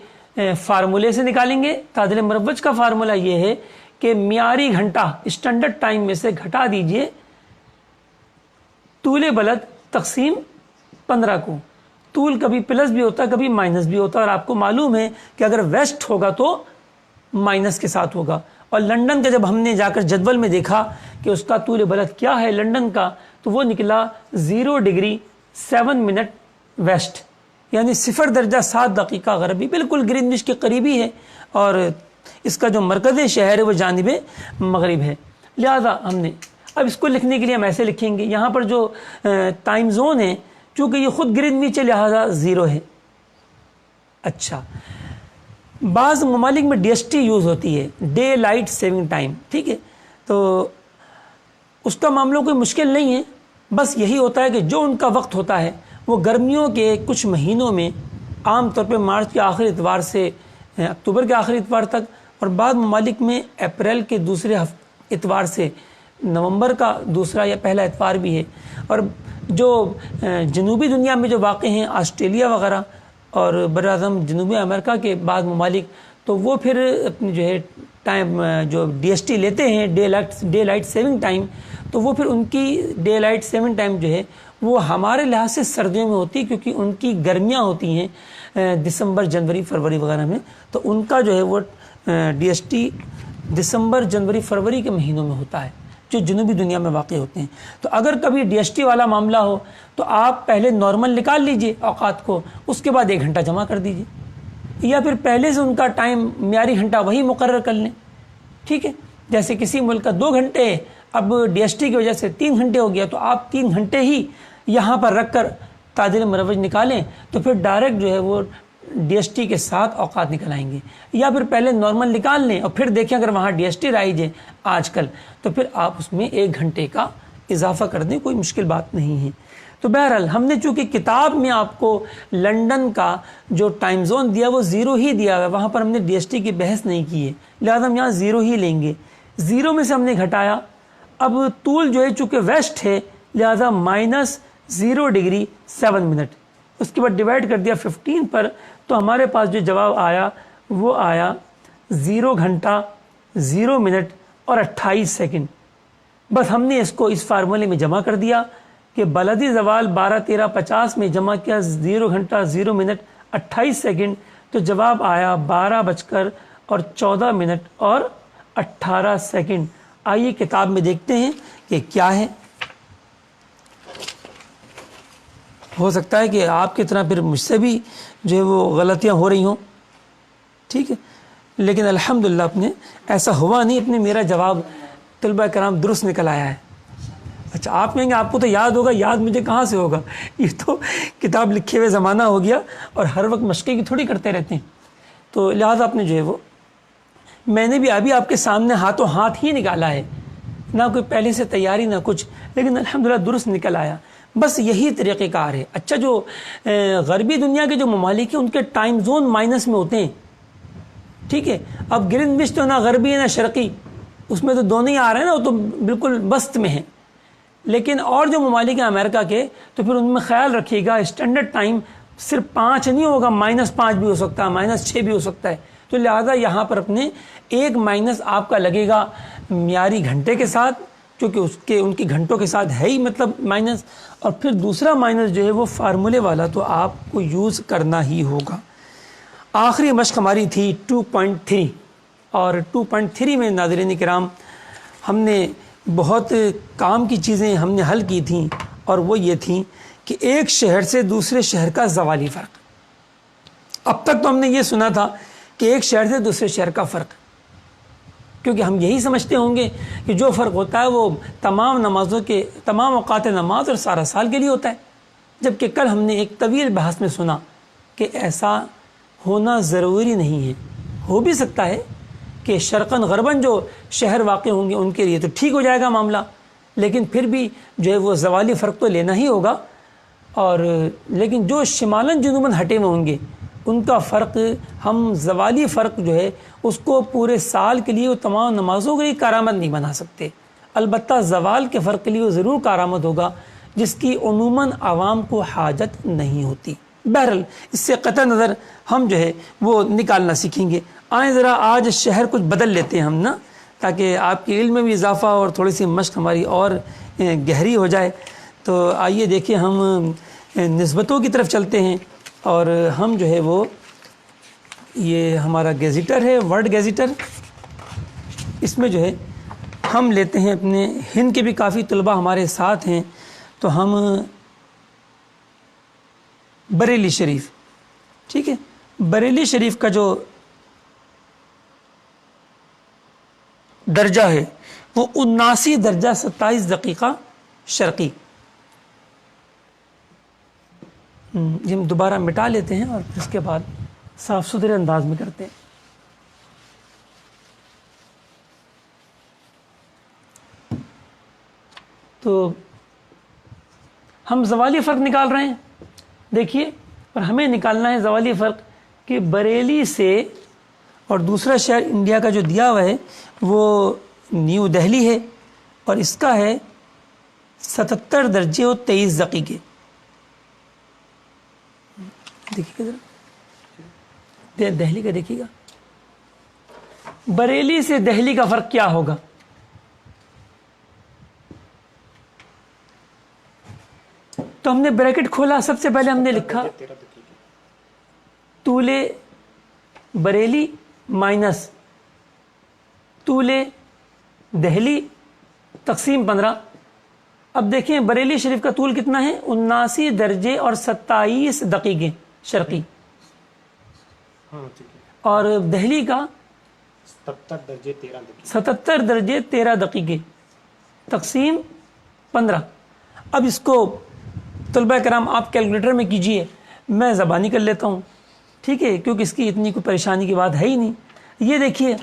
فارمولے سے نکالیں گے۔ تعدیل مروج کا فارمولہ یہ ہے کہ معیاری گھنٹہ اسٹینڈرڈ ٹائم میں سے گھٹا دیجئے طول بلد تقسیم 15 کو۔ طول کبھی پلس بھی ہوتا ہے کبھی مائنس بھی ہوتا ہے، اور آپ کو معلوم ہے کہ اگر ویسٹ ہوگا تو مائنس کے ساتھ ہوگا۔ اور لندن کا جب ہم نے جا کر جدول میں دیکھا کہ اس کا طول بلد کیا ہے لندن کا، تو وہ نکلا 0 ڈگری 7 منٹ ویسٹ، یعنی 0 درجہ 7 دقیقہ غربی، بالکل گرینوچ کے قریبی ہے، اور اس کا جو مرکزی شہر ہے وہ جانب مغرب ہے۔ لہذا ہم نے اب اس کو لکھنے کے لیے ہم ایسے لکھیں گے، یہاں پر جو ٹائم زون ہے چونکہ یہ خود گرینوچ ہے لہذا 0 ہے۔ اچھا، بعض ممالک میں ڈی ایس ٹی یوز ہوتی ہے، ڈے لائٹ سیونگ ٹائم، ٹھیک ہے؟ تو اس کا معاملہ کوئی مشکل نہیں ہے، بس یہی ہوتا ہے کہ جو ان کا وقت ہوتا ہے وہ گرمیوں کے کچھ مہینوں میں عام طور پہ مارچ کے آخری اتوار سے اکتوبر کے آخری اتوار تک، اور بعض ممالک میں اپریل کے دوسرے اتوار سے نومبر کا دوسرا یا پہلا اتوار بھی ہے۔ اور جو جنوبی دنیا میں جو واقع ہیں آسٹریلیا وغیرہ اور براعظم جنوبی امریکہ کے بعض ممالک، تو وہ پھر اپنی جو ہے ٹائم جو ڈی ایس ٹی لیتے ہیں ڈے لائٹ سیونگ ٹائم، تو وہ پھر ان کی ڈے لائٹ سیونگ ٹائم جو ہے وہ ہمارے لحاظ سے سردیوں میں ہوتی ہے، کیونکہ ان کی گرمیاں ہوتی ہیں دسمبر جنوری فروری وغیرہ میں، تو ان کا جو ہے وہ ڈی ایس ٹی دسمبر جنوری فروری کے مہینوں میں ہوتا ہے جو جنوبی دنیا میں واقع ہوتے ہیں۔ تو اگر کبھی ڈی ایس ٹی والا معاملہ ہو تو آپ پہلے نارمل نکال لیجئے اوقات کو، اس کے بعد 1 گھنٹہ جمع کر دیجئے، یا پھر پہلے سے ان کا ٹائم معیاری گھنٹہ وہی مقرر کر لیں، ٹھیک ہے؟ جیسے کسی ملک کا 2 گھنٹے، اب ڈی ایس ٹی کی وجہ سے 3 گھنٹے ہو گیا، تو آپ 3 گھنٹے ہی یہاں پر رکھ کر تعدیل مروج نکالیں، تو پھر ڈائریکٹ جو ہے وہ ڈی ایس ٹی کے ساتھ اوقات نکل آئیں گے۔ یا پھر پہلے نارمل نکال لیں اور پھر دیکھیں اگر وہاں ڈی ایس ٹی رائج ہے آج کل، تو پھر آپ اس میں 1 گھنٹے کا اضافہ کر دیں، کوئی مشکل بات نہیں ہے۔ تو بہرحال ہم نے چونکہ کتاب میں آپ کو لندن کا جو ٹائم زون دیا وہ 0 ہی دیا ہے، وہاں پر ہم نے ڈی ایس ٹی کی بحث نہیں کی ہے، لہذا ہم یہاں 0 ہی لیں گے۔ 0 میں سے ہم نے گھٹایا، اب طول جو ہے چونکہ ویسٹ ہے لہذا -0 ڈگری 7 منٹ، اس کے بعد ڈیوائڈ کر دیا 15 پر، تو ہمارے پاس جو جواب آیا وہ آیا 0 گھنٹہ 0 منٹ اور 28 سیکنڈ۔ بس ہم نے اس کو اس فارمولے میں جمع کر دیا کہ بلدی زوال 12:13:50 میں جمع کیا 0 گھنٹہ 0 منٹ 28 سیکنڈ، تو جواب آیا 12:14 اور 18 سیکنڈ۔ آئیے کتاب میں دیکھتے ہیں کہ کیا ہے۔ ہو سکتا ہے کہ آپ کی طرح پھر مجھ سے بھی جو ہے وہ غلطیاں ہو رہی ہوں، ٹھیک ہے، لیکن الحمدللہ اپنے ایسا ہوا نہیں، اپنے میرا جواب طلبہ کرام درست نکل آیا ہے۔ اچھا آپ کہیں گے آپ کو تو یاد ہوگا، یاد مجھے کہاں سے ہوگا، یہ تو کتاب لکھے ہوئے زمانہ ہو گیا اور ہر وقت مشقیں کی تھوڑی کرتے رہتے ہیں، تو لہٰذا آپ نے جو ہے وہ میں نے بھی ابھی آپ کے سامنے ہاتھوں ہاتھ ہی نکالا ہے، نہ کوئی پہلے سے تیاری نہ کچھ، لیکن الحمدللہ درست نکل آیا۔ بس یہی طریقہ کار ہے۔ اچھا جو غربی دنیا کے جو ممالک ہیں ان کے ٹائم زون مائنس میں ہوتے ہیں، ٹھیک ہے، اب گرین وچ تو نہ غربی ہے نہ شرقی، اس میں تو دونوں ہی آ رہے ہیں نا، وہ تو بالکل بست میں ہیں، لیکن اور جو ممالک ہیں امریکہ کے تو پھر ان میں خیال رکھیے گا اسٹینڈرڈ ٹائم صرف 5 نہیں ہوگا، -5 بھی ہو سکتا ہے، -6 بھی ہو سکتا ہے، تو لہٰذا یہاں پر اپنے ایک مائنس آپ کا لگے گا معیاری گھنٹے کے ساتھ، کیونکہ ان کی گھنٹوں کے ساتھ ہے ہی مطلب مائنس، اور پھر دوسرا مائنس جو ہے وہ فارمولے والا تو آپ کو یوز کرنا ہی ہوگا۔ آخری مشق ہماری تھی 2.3، اور 2.3 میں ناظرین کرام ہم نے بہت کام کی چیزیں ہم نے حل کی تھیں، اور وہ یہ تھیں کہ ایک شہر سے دوسرے شہر کا زوالی فرق۔ اب تک تو ہم نے یہ سنا تھا کہ ایک شہر سے دوسرے شہر کا فرق، کیونکہ ہم یہی سمجھتے ہوں گے کہ جو فرق ہوتا ہے وہ تمام نمازوں کے تمام اوقات نماز اور سارا سال کے لیے ہوتا ہے، جبکہ کل ہم نے ایک طویل بحث میں سنا کہ ایسا ہونا ضروری نہیں ہے۔ ہو بھی سکتا ہے کہ شرقاً غرباً جو شہر واقع ہوں گے ان کے لیے تو ٹھیک ہو جائے گا معاملہ، لیکن پھر بھی جو ہے وہ زوالی فرق تو لینا ہی ہوگا، اور لیکن جو شمالاً جنوباً ہٹے ہوئے ہوں گے ان کا فرق، ہم زوالی فرق جو ہے اس کو پورے سال کے لیے وہ تمام نمازوں کے لیے کارآمد نہیں بنا سکتے، البتہ زوال کے فرق کے لیے وہ ضرور کارآمد ہوگا جس کی عموماً عوام کو حاجت نہیں ہوتی۔ بہرحال اس سے قطع نظر ہم جو ہے وہ نکالنا سیکھیں گے۔ آئیں ذرا آج شہر کچھ بدل لیتے ہیں ہم نا، تاکہ آپ کے علم میں بھی اضافہ اور تھوڑی سی مشق ہماری اور گہری ہو جائے۔ تو آئیے دیکھیں ہم نسبتوں کی طرف چلتے ہیں، اور ہم جو ہے وہ یہ ہمارا گیزیٹر ہے، ورڈ گیزیٹر، اس میں جو ہے ہم لیتے ہیں اپنے ہند کے بھی کافی طلباء ہمارے ساتھ ہیں، تو ہم بریلی شریف، ٹھیک ہے، بریلی شریف کا جو درجہ ہے وہ 79 درجہ 27 دقیقہ شرقی۔ یہ ہم دوبارہ مٹا لیتے ہیں اور پھر اس کے بعد صاف ستھرے انداز میں کرتے ہیں۔ تو ہم زوالی فرق نکال رہے ہیں، دیکھیے، اور ہمیں نکالنا ہے زوالی فرق کہ بریلی سے، اور دوسرا شہر انڈیا کا جو دیا ہوا ہے وہ نیو دہلی ہے، اور اس کا ہے 77 درجے اور 23 دقیقے۔ دیکھیے ذرا دہلی کا، دیکھیے گا بریلی سے دہلی کا فرق کیا ہوگا۔ تو ہم نے بریکٹ کھولا، سب سے پہلے ہم نے لکھا طول بریلی مائنس طول دہلی تقسیم 15۔ اب دیکھیں بریلی شریف کا طول کتنا ہے، 79 درجے اور 27 دقیقے شرقی، اور دہلی کا 77 درجے 13 دقیقے تقسیم 15۔ اب اس کو طلبہ کرام آپ کیلکولیٹر میں کیجئے، میں زبانی کر لیتا ہوں، ٹھیک ہے، کیونکہ اس کی اتنی کوئی پریشانی کی بات ہے ہی نہیں۔ یہ دیکھیے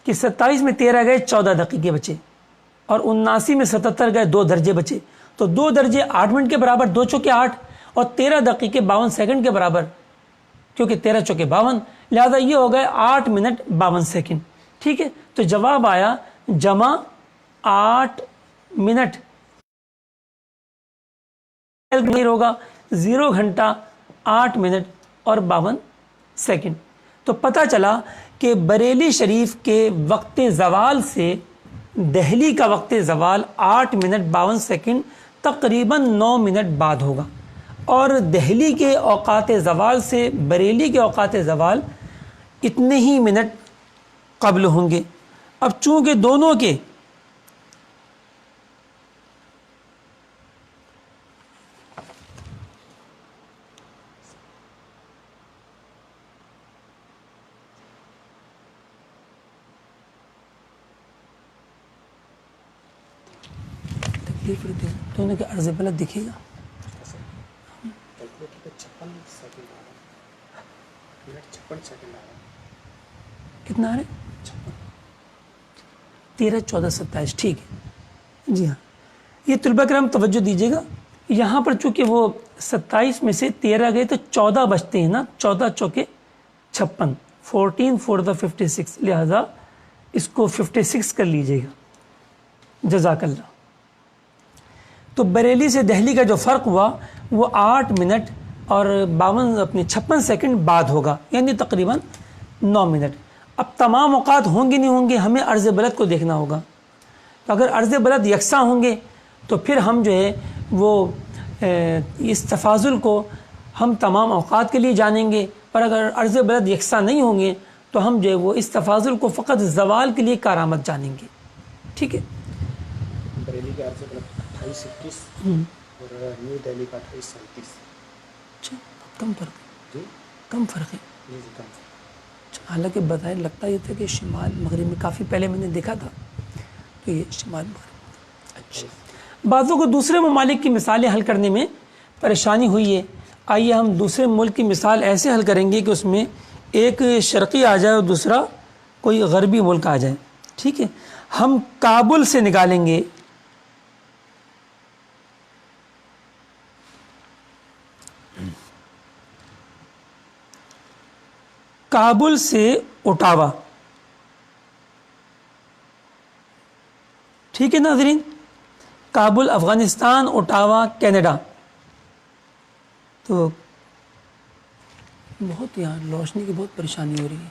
کہ 27 میں 13 گئے 14 دقیقے بچے، اور 79 میں 77 گئے 2 درجے بچے، تو 2 درجے 8 منٹ کے برابر، 2 چوکے 8، اور 13 دقیقے 52 سیکنڈ کے برابر، کیونکہ 13 چوکے 52، لہذا یہ ہو گئے 8 منٹ 52 سیکنڈ، ٹھیک ہے۔ تو جواب آیا جمع 8 منٹ، نہیں ہوگا 0 گھنٹہ 8 منٹ اور 52 سیکنڈ۔ تو پتہ چلا کہ بریلی شریف کے وقت زوال سے دہلی کا وقت زوال 8 منٹ 52 سیکنڈ تقریباً 9 منٹ بعد ہوگا، اور دہلی کے اوقات زوال سے بریلی کے اوقات زوال اتنے ہی منٹ قبل ہوں گے۔ اب چونکہ دونوں کے دیر پھر دیر تو انہیں کہ عرض بلد دکھے گا. کتنا آ رہا ہے؟ 13 14 27. ٹھیک ہے جی ہاں. یہ طلبہ کرام توجہ دیجیے گا, یہاں پر چونکہ وہ 27 میں سے 13 گئے تو 14 بچتے ہیں نا, 14 چوکے 56, 14 4 the 56, لہذا اس کو 56 کر لیجیے گا. جزاک اللہ. تو بریلی سے دہلی کا جو فرق ہوا وہ 8 منٹ اور 56 سیکنڈ بعد ہوگا, یعنی تقریباً 9 منٹ. اب تمام اوقات ہوں گے نہیں ہوں گے, ہمیں عرض بلد کو دیکھنا ہوگا. تو اگر عرض بلد یکساں ہوں گے تو پھر ہم جو ہے وہ اس تفاضل کو ہم تمام اوقات کے لیے جانیں گے, پر اگر عرض بلد یکساں نہیں ہوں گے تو ہم جو ہے وہ اس تفاضل کو فقط زوال کے لیے کارآمد جانیں گے. ٹھیک ہے. بریلی کے عرض بلد 28-29 اور نیو دہلی کا 28-37. اچھا کم فرق ہے. جی کم فرق ہے. جی کم. حالانکہ بظاہر لگتا یہ تھا کہ شمال مغرب میں کافی پہلے میں نے دیکھا تھا تو یہ شمال مغرب. اچھا, بعضوں کو دوسرے ممالک کی مثالیں حل کرنے میں پریشانی ہوئی ہے. آئیے ہم دوسرے ملک کی مثال ایسے حل کریں گے کہ اس میں ایک شرقی آ جائے اور دوسرا کوئی غربی ملک آ جائے. ٹھیک ہے. ہم کابل سے نکالیں گے کابل سے اوٹاوا. ٹھیک ہے ناظرین, کابل افغانستان, اوٹاوا کینیڈا. تو بہت یہاں روشنی کی بہت پریشانی ہو رہی ہے.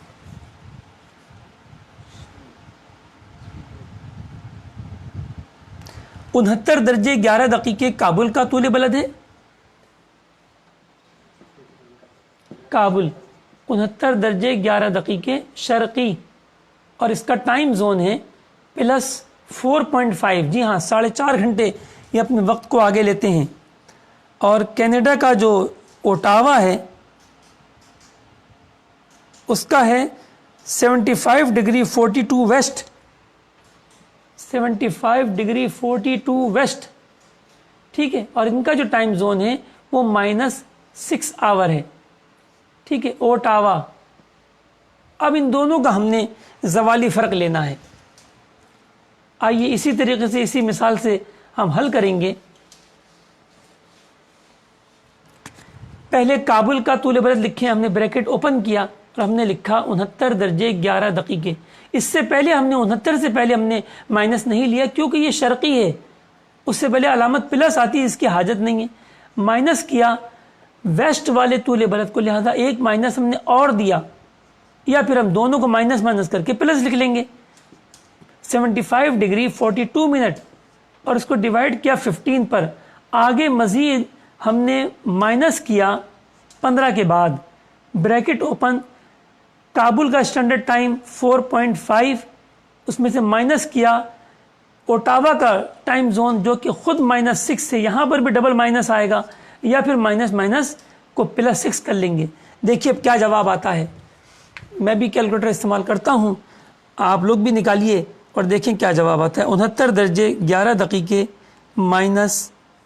انہتر درجے 11 دقیقے کابل کا طول بلد ہے. کابل 69 درجے 11 دقیقے شرقی, اور اس کا ٹائم زون ہے +4.5. جی ہاں 4.5 گھنٹے یہ اپنے وقت کو آگے لیتے ہیں. اور کینیڈا کا جو اوٹاوا ہے اس کا ہے 75 ڈگری 42 ویسٹ. 75 degree 42 waste. ٹھیک ہے. اور ان کا جو ٹائم زون ہے وہ -6 آور ہے. ٹھیک ہے. اوٹاوا. اب ان دونوں کا ہم نے زوالی فرق لینا ہے. آئیے اسی طریقے سے اسی مثال سے ہم حل کریں گے. پہلے کابل کا طول بلد لکھیں, ہم نے بریکٹ اوپن کیا اور ہم نے لکھا 69 درجے 11 دقیقے. اس سے پہلے ہم نے 69 سے پہلے ہم نے مائنس نہیں لیا کیونکہ یہ شرقی ہے, اس سے پہلے علامت پلس آتی ہے, اس کی حاجت نہیں ہے. مائنس کیا ویسٹ والے طول بلد کو, لہذا ایک مائنس ہم نے اور دیا, یا پھر ہم دونوں کو مائنس مائنس کر کے پلس لکھ لیں گے. 75 ڈگری 42 منٹ اور اس کو ڈیوائڈ کیا 15 پر. آگے مزید ہم نے مائنس کیا 15 کے بعد, بریکٹ اوپن, کابل کا اسٹینڈرڈ ٹائم 4.5, اس میں سے مائنس کیا اوٹاوا کا ٹائم زون جو کہ خود -6 سے, یہاں پر بھی ڈبل مائنس آئے گا, یا پھر مائنس مائنس کو +6 کر لیں گے. دیکھیے اب کیا جواب آتا ہے. میں بھی کیلکولیٹر استعمال کرتا ہوں, آپ لوگ بھی نکالیے اور دیکھیں کیا جواب آتا ہے. 69 درجے 11 دقیقے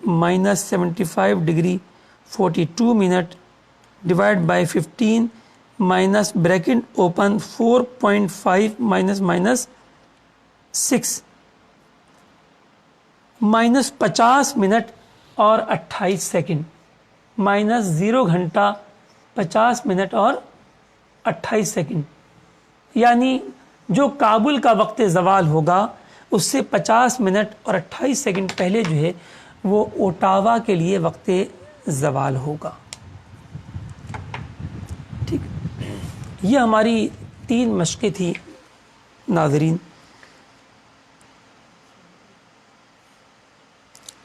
-75 degree 42 minute divide by 15 minus bracket open 4.5 -6 -50 minute اور 28 سیکنڈ, -0 گھنٹہ 50 منٹ اور 28 سیکنڈ. یعنی جو کابل کا وقت زوال ہوگا اس سے 50 منٹ اور 28 سیکنڈ پہلے جو ہے وہ اوٹاوا کے لیے وقت زوال ہوگا. ٹھیک, یہ ہماری 3 مشقیں تھیں ناظرین.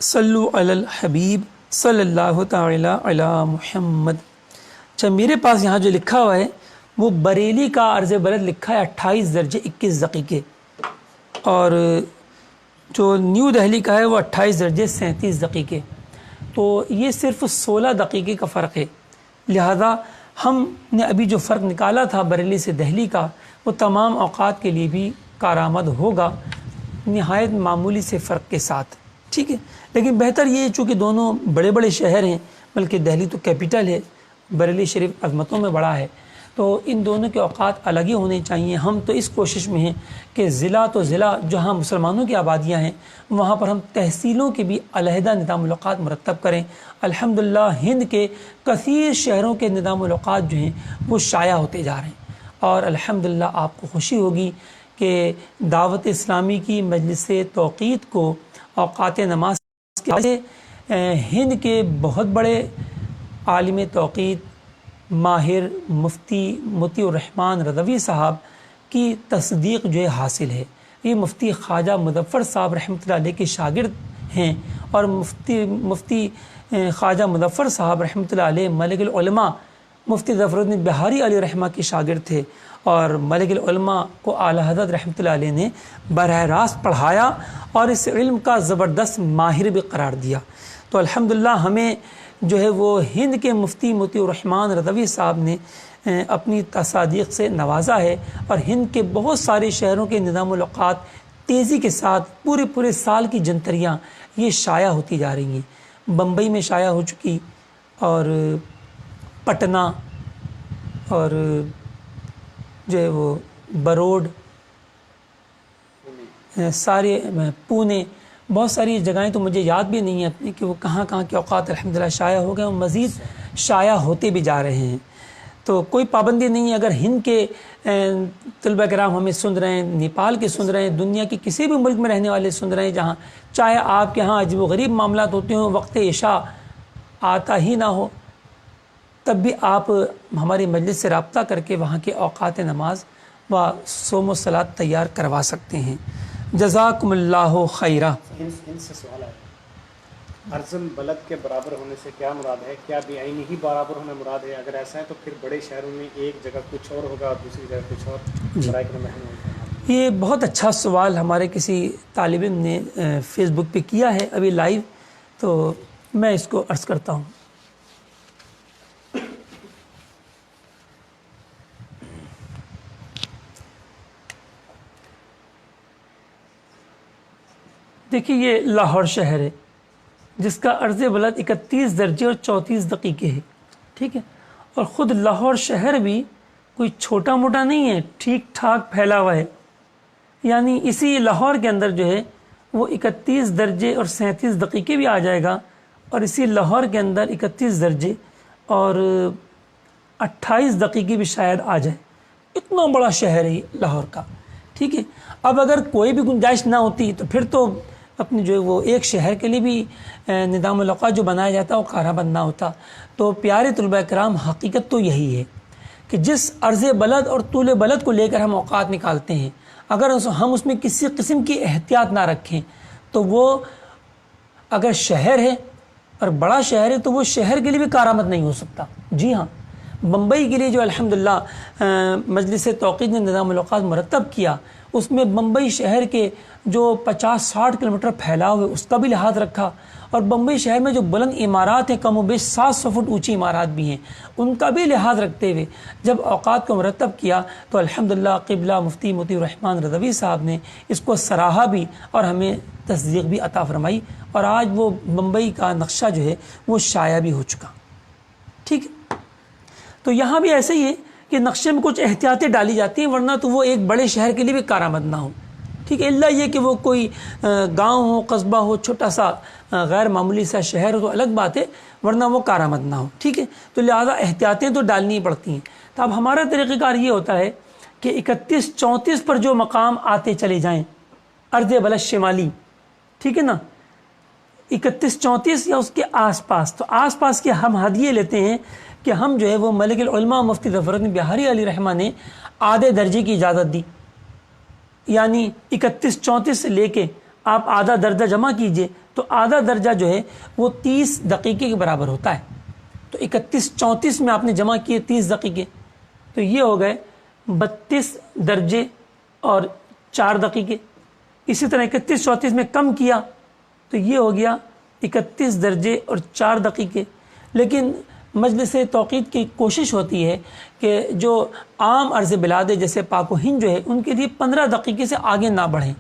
صلو علی الحبیب صلی اللہ تعالی علی محمد. اچھا, میرے پاس یہاں جو لکھا ہوا ہے وہ بریلی کا عرض بلد لکھا ہے 28 درجے 21 دقیقے, اور جو نیو دہلی کا ہے وہ 28 درجے 37 دقیقے. تو یہ صرف 16 دقیقے کا فرق ہے. لہذا ہم نے ابھی جو فرق نکالا تھا بریلی سے دہلی کا وہ تمام اوقات کے لیے بھی کارآمد ہوگا, نہایت معمولی سے فرق کے ساتھ. ٹھیک ہے، لیکن بہتر یہ چونکہ دونوں بڑے بڑے شہر ہیں، بلکہ دہلی تو کیپٹل ہے، بریلی شریف عظمتوں میں بڑا ہے، تو ان دونوں کے اوقات الگ ہی ہونے چاہیے۔ ہم تو اس کوشش میں ہیں کہ ضلع تو ضلع جہاں مسلمانوں کی آبادیاں ہیں وہاں پر ہم تحصیلوں کے بھی علیحدہ نظام الاوقات مرتب کریں۔ الحمدللہ ہند کے کثیر شہروں کے نظام الاوقات جو ہیں وہ شائع ہوتے جا رہے ہیں، اور الحمدللہ آپ کو خوشی ہوگی کہ دعوت اسلامی کی مجلس توقیت کو اوقات نماز کے حوالے سے ہند کے بہت بڑے عالم توقیت ماہر مفتی مطیع الرحمن رضوی صاحب کی تصدیق جو ہے حاصل ہے۔ یہ مفتی خواجہ مظفر صاحب رحمۃ اللہ علیہ کے شاگرد ہیں، اور مفتی خواجہ مظفر صاحب رحمۃ اللہ علیہ ملک العلماء مفتی ظفر الدین بہاری علیہ رحمہ کے شاگرد تھے، اور ملک العلماء کو اعلیٰ حضرت رحمۃ اللہ علیہ نے براہ راست پڑھایا اور اس علم کا زبردست ماہر بھی قرار دیا۔ تو الحمدللہ ہمیں جو ہے وہ ہند کے مفتی مطیع الرحمن رضوی صاحب نے اپنی تصادیق سے نوازا ہے، اور ہند کے بہت سارے شہروں کے نظام الاوقات تیزی کے ساتھ پورے سال کی جنتریاں یہ شائع ہوتی جا رہی ہیں۔ بمبئی میں شائع ہو چکی، اور پٹنہ، اور جو ہے وہ بروڈ، سارے پونے، بہت ساری جگہیں تو مجھے یاد بھی نہیں ہیں اپنی کہ وہ کہاں کہاں کے اوقات الحمدللہ شائع ہو گئے، اور مزید شائع ہوتے بھی جا رہے ہیں۔ تو کوئی پابندی نہیں ہے، اگر ہند کے طلبہ کرام ہمیں سن رہے ہیں، نیپال کے سن رہے ہیں، دنیا کے کسی بھی ملک میں رہنے والے سن رہے ہیں، جہاں چاہے آپ کے ہاں عجیب و غریب معاملات ہوتے ہوں، وقت عشاء آتا ہی نہ ہو، تب بھی آپ ہماری مجلس سے رابطہ کر کے وہاں کے اوقات نماز و صوم و صلاۃ تیار کروا سکتے ہیں۔ جزاکم اللہ خیرہ۔ ان سے سوال ہے، ارزم بلد کے برابر ہونے سے کیا مراد ہے؟ کیا بعینی ہی برابر ہونا مراد ہے؟ اگر ایسا ہے تو پھر بڑے شہروں میں ایک جگہ کچھ اور ہوگا اور دوسری جگہ کچھ اور؟ برائے کرم رحمۃ یہ بہت اچھا سوال ہمارے کسی طالب علم نے فیس بک پہ کیا ہے ابھی لائیو، تو میں اس کو عرض کرتا ہوں۔ دیکھیے یہ لاہور شہر ہے جس کا عرض بلد 31 درجے اور 34 دقیقے ہے، ٹھیک ہے، اور خود لاہور شہر بھی کوئی چھوٹا موٹا نہیں ہے، ٹھیک ٹھاک پھیلا ہوا ہے۔ یعنی اسی لاہور کے اندر جو ہے وہ 31 درجے اور 37 دقیقے بھی آ جائے گا، اور اسی لاہور کے اندر 31 درجے اور 28 دقیقے بھی شاید آ جائے۔ اتنا بڑا شہر ہے یہ لاہور کا، ٹھیک ہے۔ اب اگر کوئی بھی گنجائش نہ ہوتی تو پھر تو اپنی جو ہے وہ ایک شہر کے لیے بھی نظام الاوقات جو بنایا جاتا ہے وہ کارہ بند نہ ہوتا۔ تو پیارے طلبہ کرام، حقیقت تو یہی ہے کہ جس عرض بلد اور طول بلد کو لے کر ہم اوقات نکالتے ہیں، اگر ہم اس میں کسی قسم کی احتیاط نہ رکھیں تو وہ اگر شہر ہے اور بڑا شہر ہے تو وہ شہر کے لیے بھی کارآمد نہیں ہو سکتا۔ جی ہاں، بمبئی کے لیے جو الحمدللہ مجلس توقیت نے نظام الاوقات مرتب کیا، اس میں بمبئی شہر کے جو 50-60 کلومیٹر پھیلاؤ ہے اس کا بھی لحاظ رکھا، اور بمبئی شہر میں جو بلند عمارات ہیں کم و بیش 700 فٹ اونچی عمارات بھی ہیں، ان کا بھی لحاظ رکھتے ہوئے جب اوقات کو مرتب کیا تو الحمدللہ قبلہ مفتی مطیع الرحمن رضوی صاحب نے اس کو سراہا بھی اور ہمیں تصدیق بھی عطا فرمائی، اور آج وہ بمبئی کا نقشہ جو ہے وہ شائع بھی ہو چکا، ٹھیک ہے۔ تو یہاں بھی ایسے ہی ہے کہ نقشے میں کچھ احتیاطیں ڈالی جاتی ہیں، ورنہ تو وہ ایک بڑے شہر کے لیے بھی کارآمد نہ ہو، ٹھیک ہے، الا یہ کہ وہ کوئی گاؤں ہو، قصبہ ہو، چھوٹا سا غیر معمولی سا شہر ہو تو الگ بات ہے، ورنہ وہ کارآمد نہ ہو، ٹھیک ہے۔ تو لہٰذا احتیاطیں تو ڈالنی پڑتی ہیں۔ تو اب ہمارا طریقہ کار یہ ہوتا ہے کہ 31-34 پر جو مقام آتے چلے جائیں عرض بلد شمالی، ٹھیک ہے نا، 31-34 یا اس کے آس پاس، تو آس پاس کے ہم ہدیے لیتے ہیں کہ ہم جو ہے وہ ملک العلماء مفتی ظفر الدین بہاری علیہ رحمہ نے آدھے درجے کی اجازت دی، یعنی 31-34 سے لے کے آپ آدھا درجہ جمع کیجئے تو آدھا درجہ جو ہے وہ 30 دقیقے کے برابر ہوتا ہے۔ تو 31-34 میں آپ نے جمع کیے 30 دقیقے، تو یہ ہو گئے 32 درجے اور 4 دقیقے۔ اسی طرح 31-34 میں کم کیا تو یہ ہو گیا 31 درجے اور 4 دقیقے۔ لیکن مجلس توقیت کی کوشش ہوتی ہے کہ جو عام عرض بلاد جیسے پاک و ہند جو ہے ان کے لیے 15 دقیقے سے آگے نہ بڑھیں،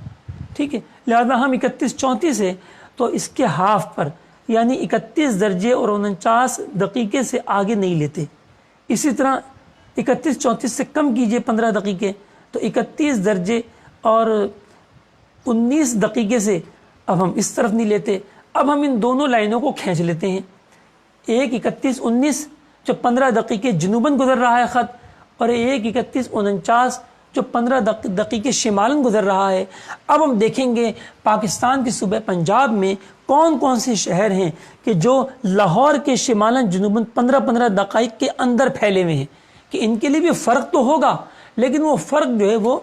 ٹھیک ہے، لہذا ہم 31-34 سے تو اس کے ہاف پر یعنی 31 درجے اور 49 دقیقے سے آگے نہیں لیتے. اسی طرح 31 34 سے کم کیجئے 15 دقیقے تو 31 درجے اور 19 دقیقے سے اب ہم اس طرف نہیں لیتے. اب ہم ان دونوں لائنوں کو کھینچ لیتے ہیں. ایک 31 19 جو 15 دقیقے جنوباً گزر رہا ہے خط, اور ایک 31 49 جو 15 دقیقے شمالاً گزر رہا ہے. اب ہم دیکھیں گے پاکستان کے صوبہ پنجاب میں کون کون سے شہر ہیں کہ جو لاہور کے شمالاً جنوباً 15 دقائق کے اندر پھیلے ہوئے ہیں, کہ ان کے لیے بھی فرق تو ہوگا لیکن وہ فرق جو ہے وہ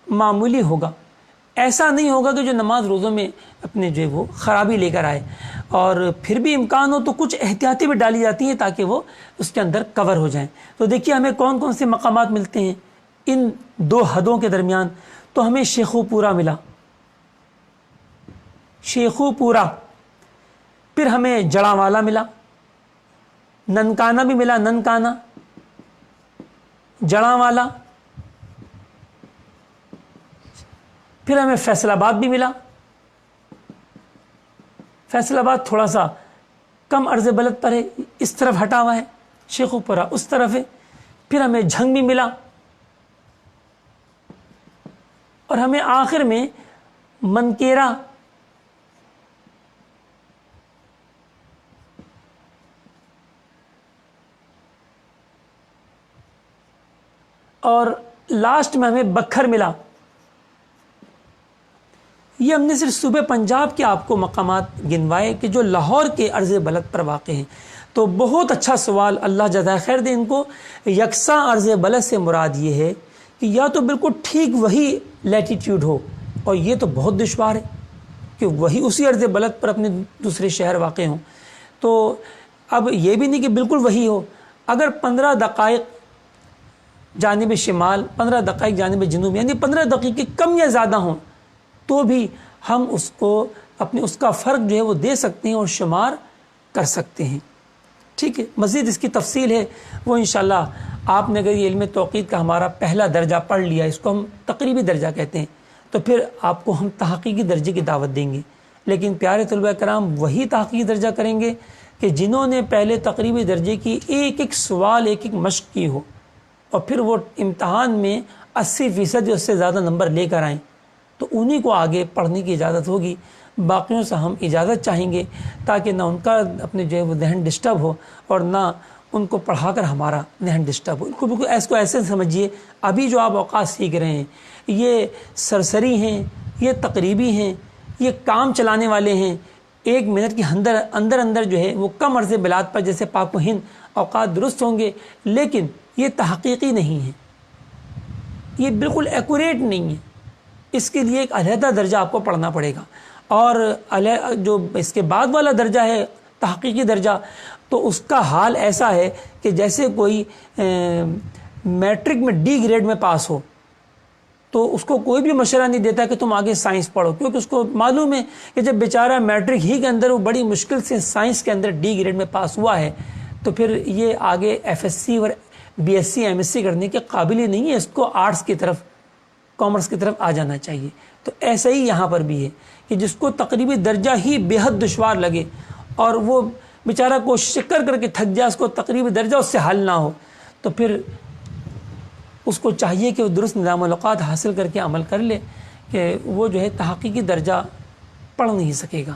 معمولی ہوگا. ایسا نہیں ہوگا کہ جو نماز روزوں میں اپنے جو ہے وہ خرابی لے کر آئے, اور پھر بھی امکان ہو تو کچھ احتیاطی بھی ڈالی جاتی ہیں تاکہ وہ اس کے اندر کور ہو جائیں. تو دیکھیے ہمیں کون کون سے مقامات ملتے ہیں ان دو حدوں کے درمیان. تو ہمیں شیخو پورہ ملا, شیخو پورہ, پھر ہمیں جڑاں والا ملا, ننکانہ بھی ملا, ننکانہ, جڑاں والا, پھر ہمیں فیصل آباد بھی ملا. فیصل آباد تھوڑا سا کم عرض بلد پر ہے, اس طرف ہٹا ہوا ہے, شیخو پورہ اس طرف ہے. پھر ہمیں جھنگ بھی ملا, اور ہمیں آخر میں منکیرا, اور لاسٹ میں ہمیں بکھر ملا. یہ ہم نے صرف صوبہ پنجاب کے آپ کو مقامات گنوائے کہ جو لاہور کے عرض بلد پر واقع ہیں. تو بہت اچھا سوال, اللہ جزائے خیر دے ان کو. یکساں عرض بلد سے مراد یہ ہے کہ یا تو بالکل ٹھیک وہی لیٹیٹیوڈ ہو, اور یہ تو بہت دشوار ہے کہ وہی اسی عرض بلد پر اپنے دوسرے شہر واقع ہوں. تو اب یہ بھی نہیں کہ بالکل وہی ہو, اگر 15 دقائق جانب شمال 15 دقائق جانب جنوب یعنی 15 دقیقے کم یا زیادہ ہوں تو بھی ہم اس کو اپنے اس کا فرق جو ہے وہ دے سکتے ہیں اور شمار کر سکتے ہیں. ٹھیک ہے, مزید اس کی تفصیل ہے وہ انشاءاللہ آپ نے اگر یہ علم توقیت کا ہمارا پہلا درجہ پڑھ لیا, اس کو ہم تقریبی درجہ کہتے ہیں, تو پھر آپ کو ہم تحقیقی درجے کی دعوت دیں گے. لیکن پیارے طلبہ کرام وہی تحقیقی درجہ کریں گے کہ جنہوں نے پہلے تقریبی درجے کی ایک ایک سوال ایک ایک مشق کی ہو, اور پھر وہ امتحان میں 80% یا اس سے زیادہ نمبر لے کر آئیں, تو انہی کو آگے پڑھنے کی اجازت ہوگی. باقیوں سے ہم اجازت چاہیں گے تاکہ نہ ان کا اپنے جو ہے وہ ذہن ڈسٹرب ہو اور نہ ان کو پڑھا کر ہمارا ذہن ڈسٹرب ہو. ان کو بالکل ایسے سمجھیے ابھی جو آپ اوقات سیکھ رہے ہیں یہ سرسری ہیں, یہ تقریبی ہیں, یہ کام چلانے والے ہیں. 1 منٹ کے اندر جو ہے وہ کم عرض بلاد پر جیسے پاک و ہند اوقات درست ہوں گے, لیکن یہ تحقیقی نہیں ہے, یہ بالکل ایکوریٹ نہیں ہے. اس کے لیے ایک علیحدہ درجہ آپ کو پڑھنا پڑے گا. اور جو اس کے بعد والا درجہ ہے تحقیقی درجہ, تو اس کا حال ایسا ہے کہ جیسے کوئی میٹرک میں ڈی گریڈ میں پاس ہو, تو اس کو کوئی بھی مشورہ نہیں دیتا کہ تم آگے سائنس پڑھو, کیونکہ اس کو معلوم ہے کہ جب بیچارہ میٹرک ہی کے اندر وہ بڑی مشکل سے سائنس کے اندر ڈی گریڈ میں پاس ہوا ہے, تو پھر یہ آگے ایف ایس سی اور B S C M S C کرنے کے قابل ہی نہیں ہے. اس کو آرٹس کی طرف کامرس کی طرف آ جانا چاہیے. تو ایسا ہی یہاں پر بھی ہے کہ جس کو تقریبی درجہ ہی بے حد دشوار لگے اور وہ بیچارہ کوشش کر کے تھک جائے, اس کو تقریبی درجہ اس سے حل نہ ہو, تو پھر اس کو چاہیے کہ وہ درست نظام الاوقات حاصل کر کے عمل کر لے کہ وہ جو ہے تحقیقی درجہ پڑھ نہیں سکے گا.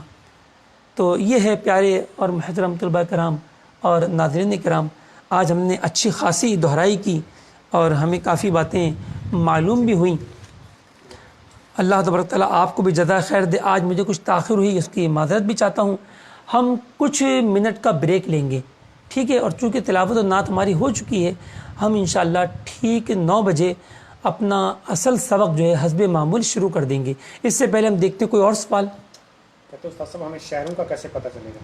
تو یہ ہے پیارے اور محترم طلباء کرام اور ناظرین کرام, آج ہم نے اچھی خاصی دہرائی کی اور ہمیں کافی باتیں معلوم بھی ہوئیں. اللہ تبارک تعالیٰ آپ کو بھی جزائے خیر دے. آج مجھے کچھ تاخیر ہوئی, اس کی معذرت بھی چاہتا ہوں. ہم کچھ منٹ کا بریک لیں گے, ٹھیک ہے, اور چونکہ تلاوت و نعت ہماری ہو چکی ہے, ہم انشاءاللہ ٹھیک 9 بجے اپنا اصل سبق جو ہے حسب معمول شروع کر دیں گے. اس سے پہلے ہم دیکھتے ہیں کوئی اور سوال. تو استاد صاحب ہمیں شہروں کا کیسے پتہ چلے گا؟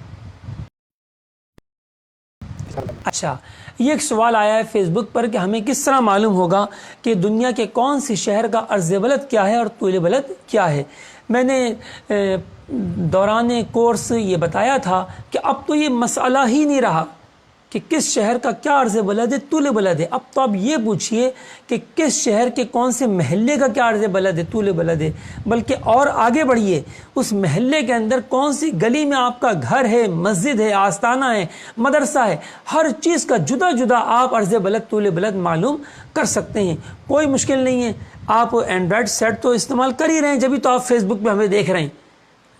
اچھا, یہ ایک سوال آیا ہے فیس بک پر کہ ہمیں کس طرح معلوم ہوگا کہ دنیا کے کون سی شہر کا عرض بلد کیا ہے اور طول بلد کیا ہے. میں نے دوران کورس یہ بتایا تھا کہ اب تو یہ مسئلہ ہی نہیں رہا کہ کس شہر کا کیا عرض بلد ہے، طول بلد ہے۔ اب تو آپ یہ پوچھئے کہ کس شہر کے کون سے محلے کا کیا عرض بلد ہے، طول بلد ہے، بلکہ اور آگے بڑھیے، اس محلے کے اندر کون سی گلی میں آپ کا گھر ہے، مسجد ہے، آستانہ ہے، مدرسہ ہے، ہر چیز کا جدا جدا آپ عرض بلد طول بلد معلوم کر سکتے ہیں، کوئی مشکل نہیں ہے۔ آپ اینڈرائڈ سیٹ تو استعمال کر ہی رہے ہیں، جبھی تو آپ فیس بک پہ ہمیں دیکھ رہے ہیں،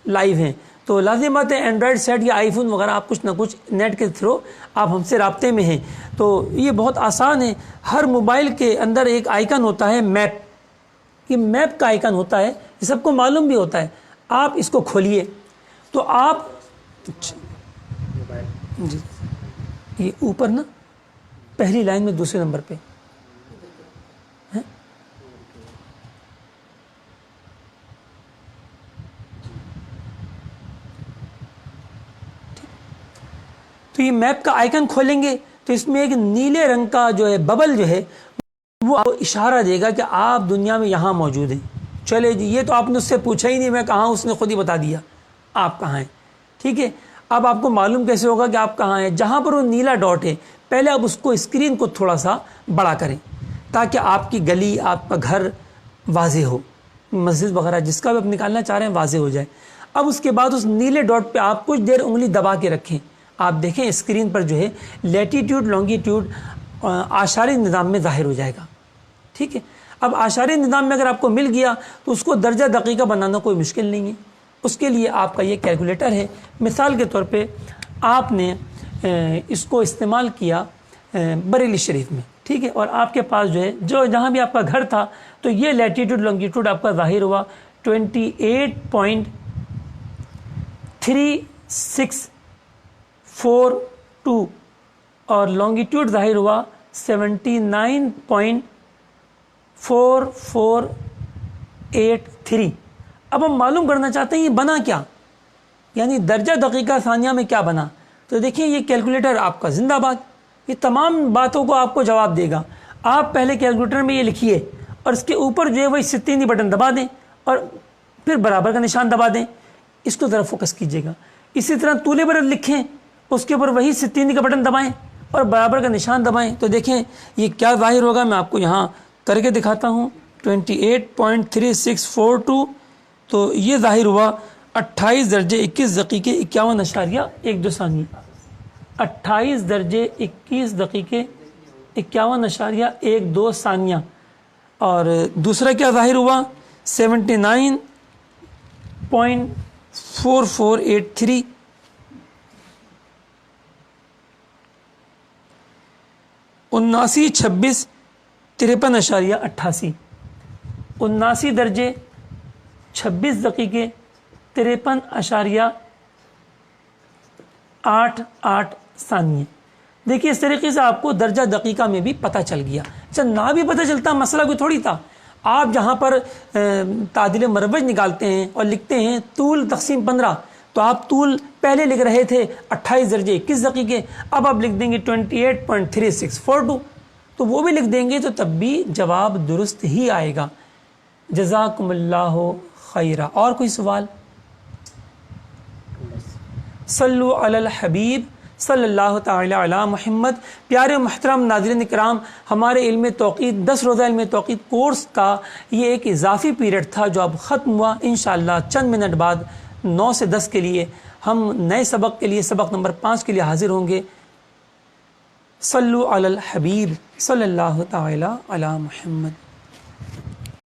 لائیو ہیں، تو لازم بات ہے اینڈرائڈ سیٹ یا آئی فون وغیرہ آپ کچھ نہ کچھ نیٹ کے تھرو آپ ہم سے رابطے میں ہیں، تو یہ بہت آسان ہے۔ ہر موبائل کے اندر ایک آئیکن ہوتا ہے میپ، یہ میپ کا آئیکن ہوتا ہے، یہ سب کو معلوم بھی ہوتا ہے۔ آپ اس کو کھولیے تو آپ جی یہ اوپر نا پہلی لائن میں دوسرے نمبر پہ تو یہ میپ کا آئیکن کھولیں گے تو اس میں ایک نیلے رنگ کا جو ہے ببل جو ہے وہ آپ کو اشارہ دے گا کہ آپ دنیا میں یہاں موجود ہیں۔ چلے جی، یہ تو آپ نے اس سے پوچھا ہی نہیں میں کہاں، اس نے خود ہی بتا دیا آپ کہاں ہیں، ٹھیک ہے۔ اب آپ کو معلوم کیسے ہوگا کہ آپ کہاں ہیں؟ جہاں پر وہ نیلا ڈاٹ ہے پہلے آپ اس کو اسکرین کو تھوڑا سا بڑا کریں تاکہ آپ کی گلی، آپ کا گھر واضح ہو، مسجد وغیرہ جس کا بھی آپ نکالنا چاہ رہے ہیں واضح ہو جائے۔ اب اس کے بعد اس نیلے ڈاٹ پہ آپ کچھ دیر انگلی دبا کے رکھیں، آپ دیکھیں اسکرین پر جو ہے لیٹیٹیوڈ لانگیٹیوڈ اعشاری نظام میں ظاہر ہو جائے گا، ٹھیک ہے۔ اب اعشاری نظام میں اگر آپ کو مل گیا تو اس کو درجہ دقیقہ بنانا کوئی مشکل نہیں ہے، اس کے لیے آپ کا یہ کیلکولیٹر ہے۔ مثال کے طور پہ آپ نے اس کو استعمال کیا بریلی شریف میں، ٹھیک ہے، اور آپ کے پاس جو ہے جہاں بھی آپ کا گھر تھا تو یہ لیٹیٹیوڈ لانگیٹیوڈ آپ کا ظاہر ہوا 28.3642 اور لانگیٹیوڈ ظاہر ہوا 79.4483۔ اب ہم معلوم کرنا چاہتے ہیں یہ بنا کیا، یعنی درجہ دقیقہ ثانیہ میں کیا بنا، تو دیکھیں یہ کیلکولیٹر آپ کا زندہ باد، یہ تمام باتوں کو آپ کو جواب دے گا۔ آپ پہلے کیلکولیٹر میں یہ لکھیے اور اس کے اوپر جو ہے وہی ستینی بٹن دبا دیں اور پھر برابر کا نشان دبا دیں، اس کو ذرا فوکس کیجیے گا۔ اسی طرح طول بلد لکھیں، اس کے اوپر وہی ستینی کا بٹن دبائیں اور برابر کا نشان دبائیں، تو دیکھیں یہ کیا ظاہر ہوگا، میں آپ کو یہاں کر کے دکھاتا ہوں 28.3642، تو یہ ظاہر ہوا 28 درجے 21 دقیقے 51.12 ثانیہ، 28 درجے 21 دقیقے 51.12 ثانیہ، اور دوسرا کیا ظاہر ہوا 79.4483، 79.2653.88، 79 درجے 26 دقیقے 53.88 ثانیہ۔ دیکھیے اس طریقے سے آپ کو درجہ دقیقہ میں بھی پتہ چل گیا۔ اچھا نہ بھی پتہ چلتا مسئلہ کوئی تھوڑی تھا، آپ جہاں پر تعدیل مروج نکالتے ہیں اور لکھتے ہیں طول تقسیم 15، تو آپ طول پہلے لکھ رہے تھے 28 درجے 21 دقیقے، اب آپ لکھ دیں گے 28.3642، تو وہ بھی لکھ دیں گے تو تب بھی جواب درست ہی آئے گا۔ جزاکم اللہ خیرہ۔ اور کوئی سوال؟ صلو علی الحبیب صلی اللہ تعالی علی محمد۔ پیارے محترم ناظرین کرام، ہمارے علم توقیت 10 روزہ علم توقیت کورس کا یہ ایک اضافی پیریڈ تھا جو اب ختم ہوا۔ انشاءاللہ چند منٹ بعد 9 سے 10 کے لیے ہم نئے سبق کے لیے سبق نمبر 5 کے لیے حاضر ہوں گے۔ صلو علی الحبیب صلی اللہ تعالی علی محمد۔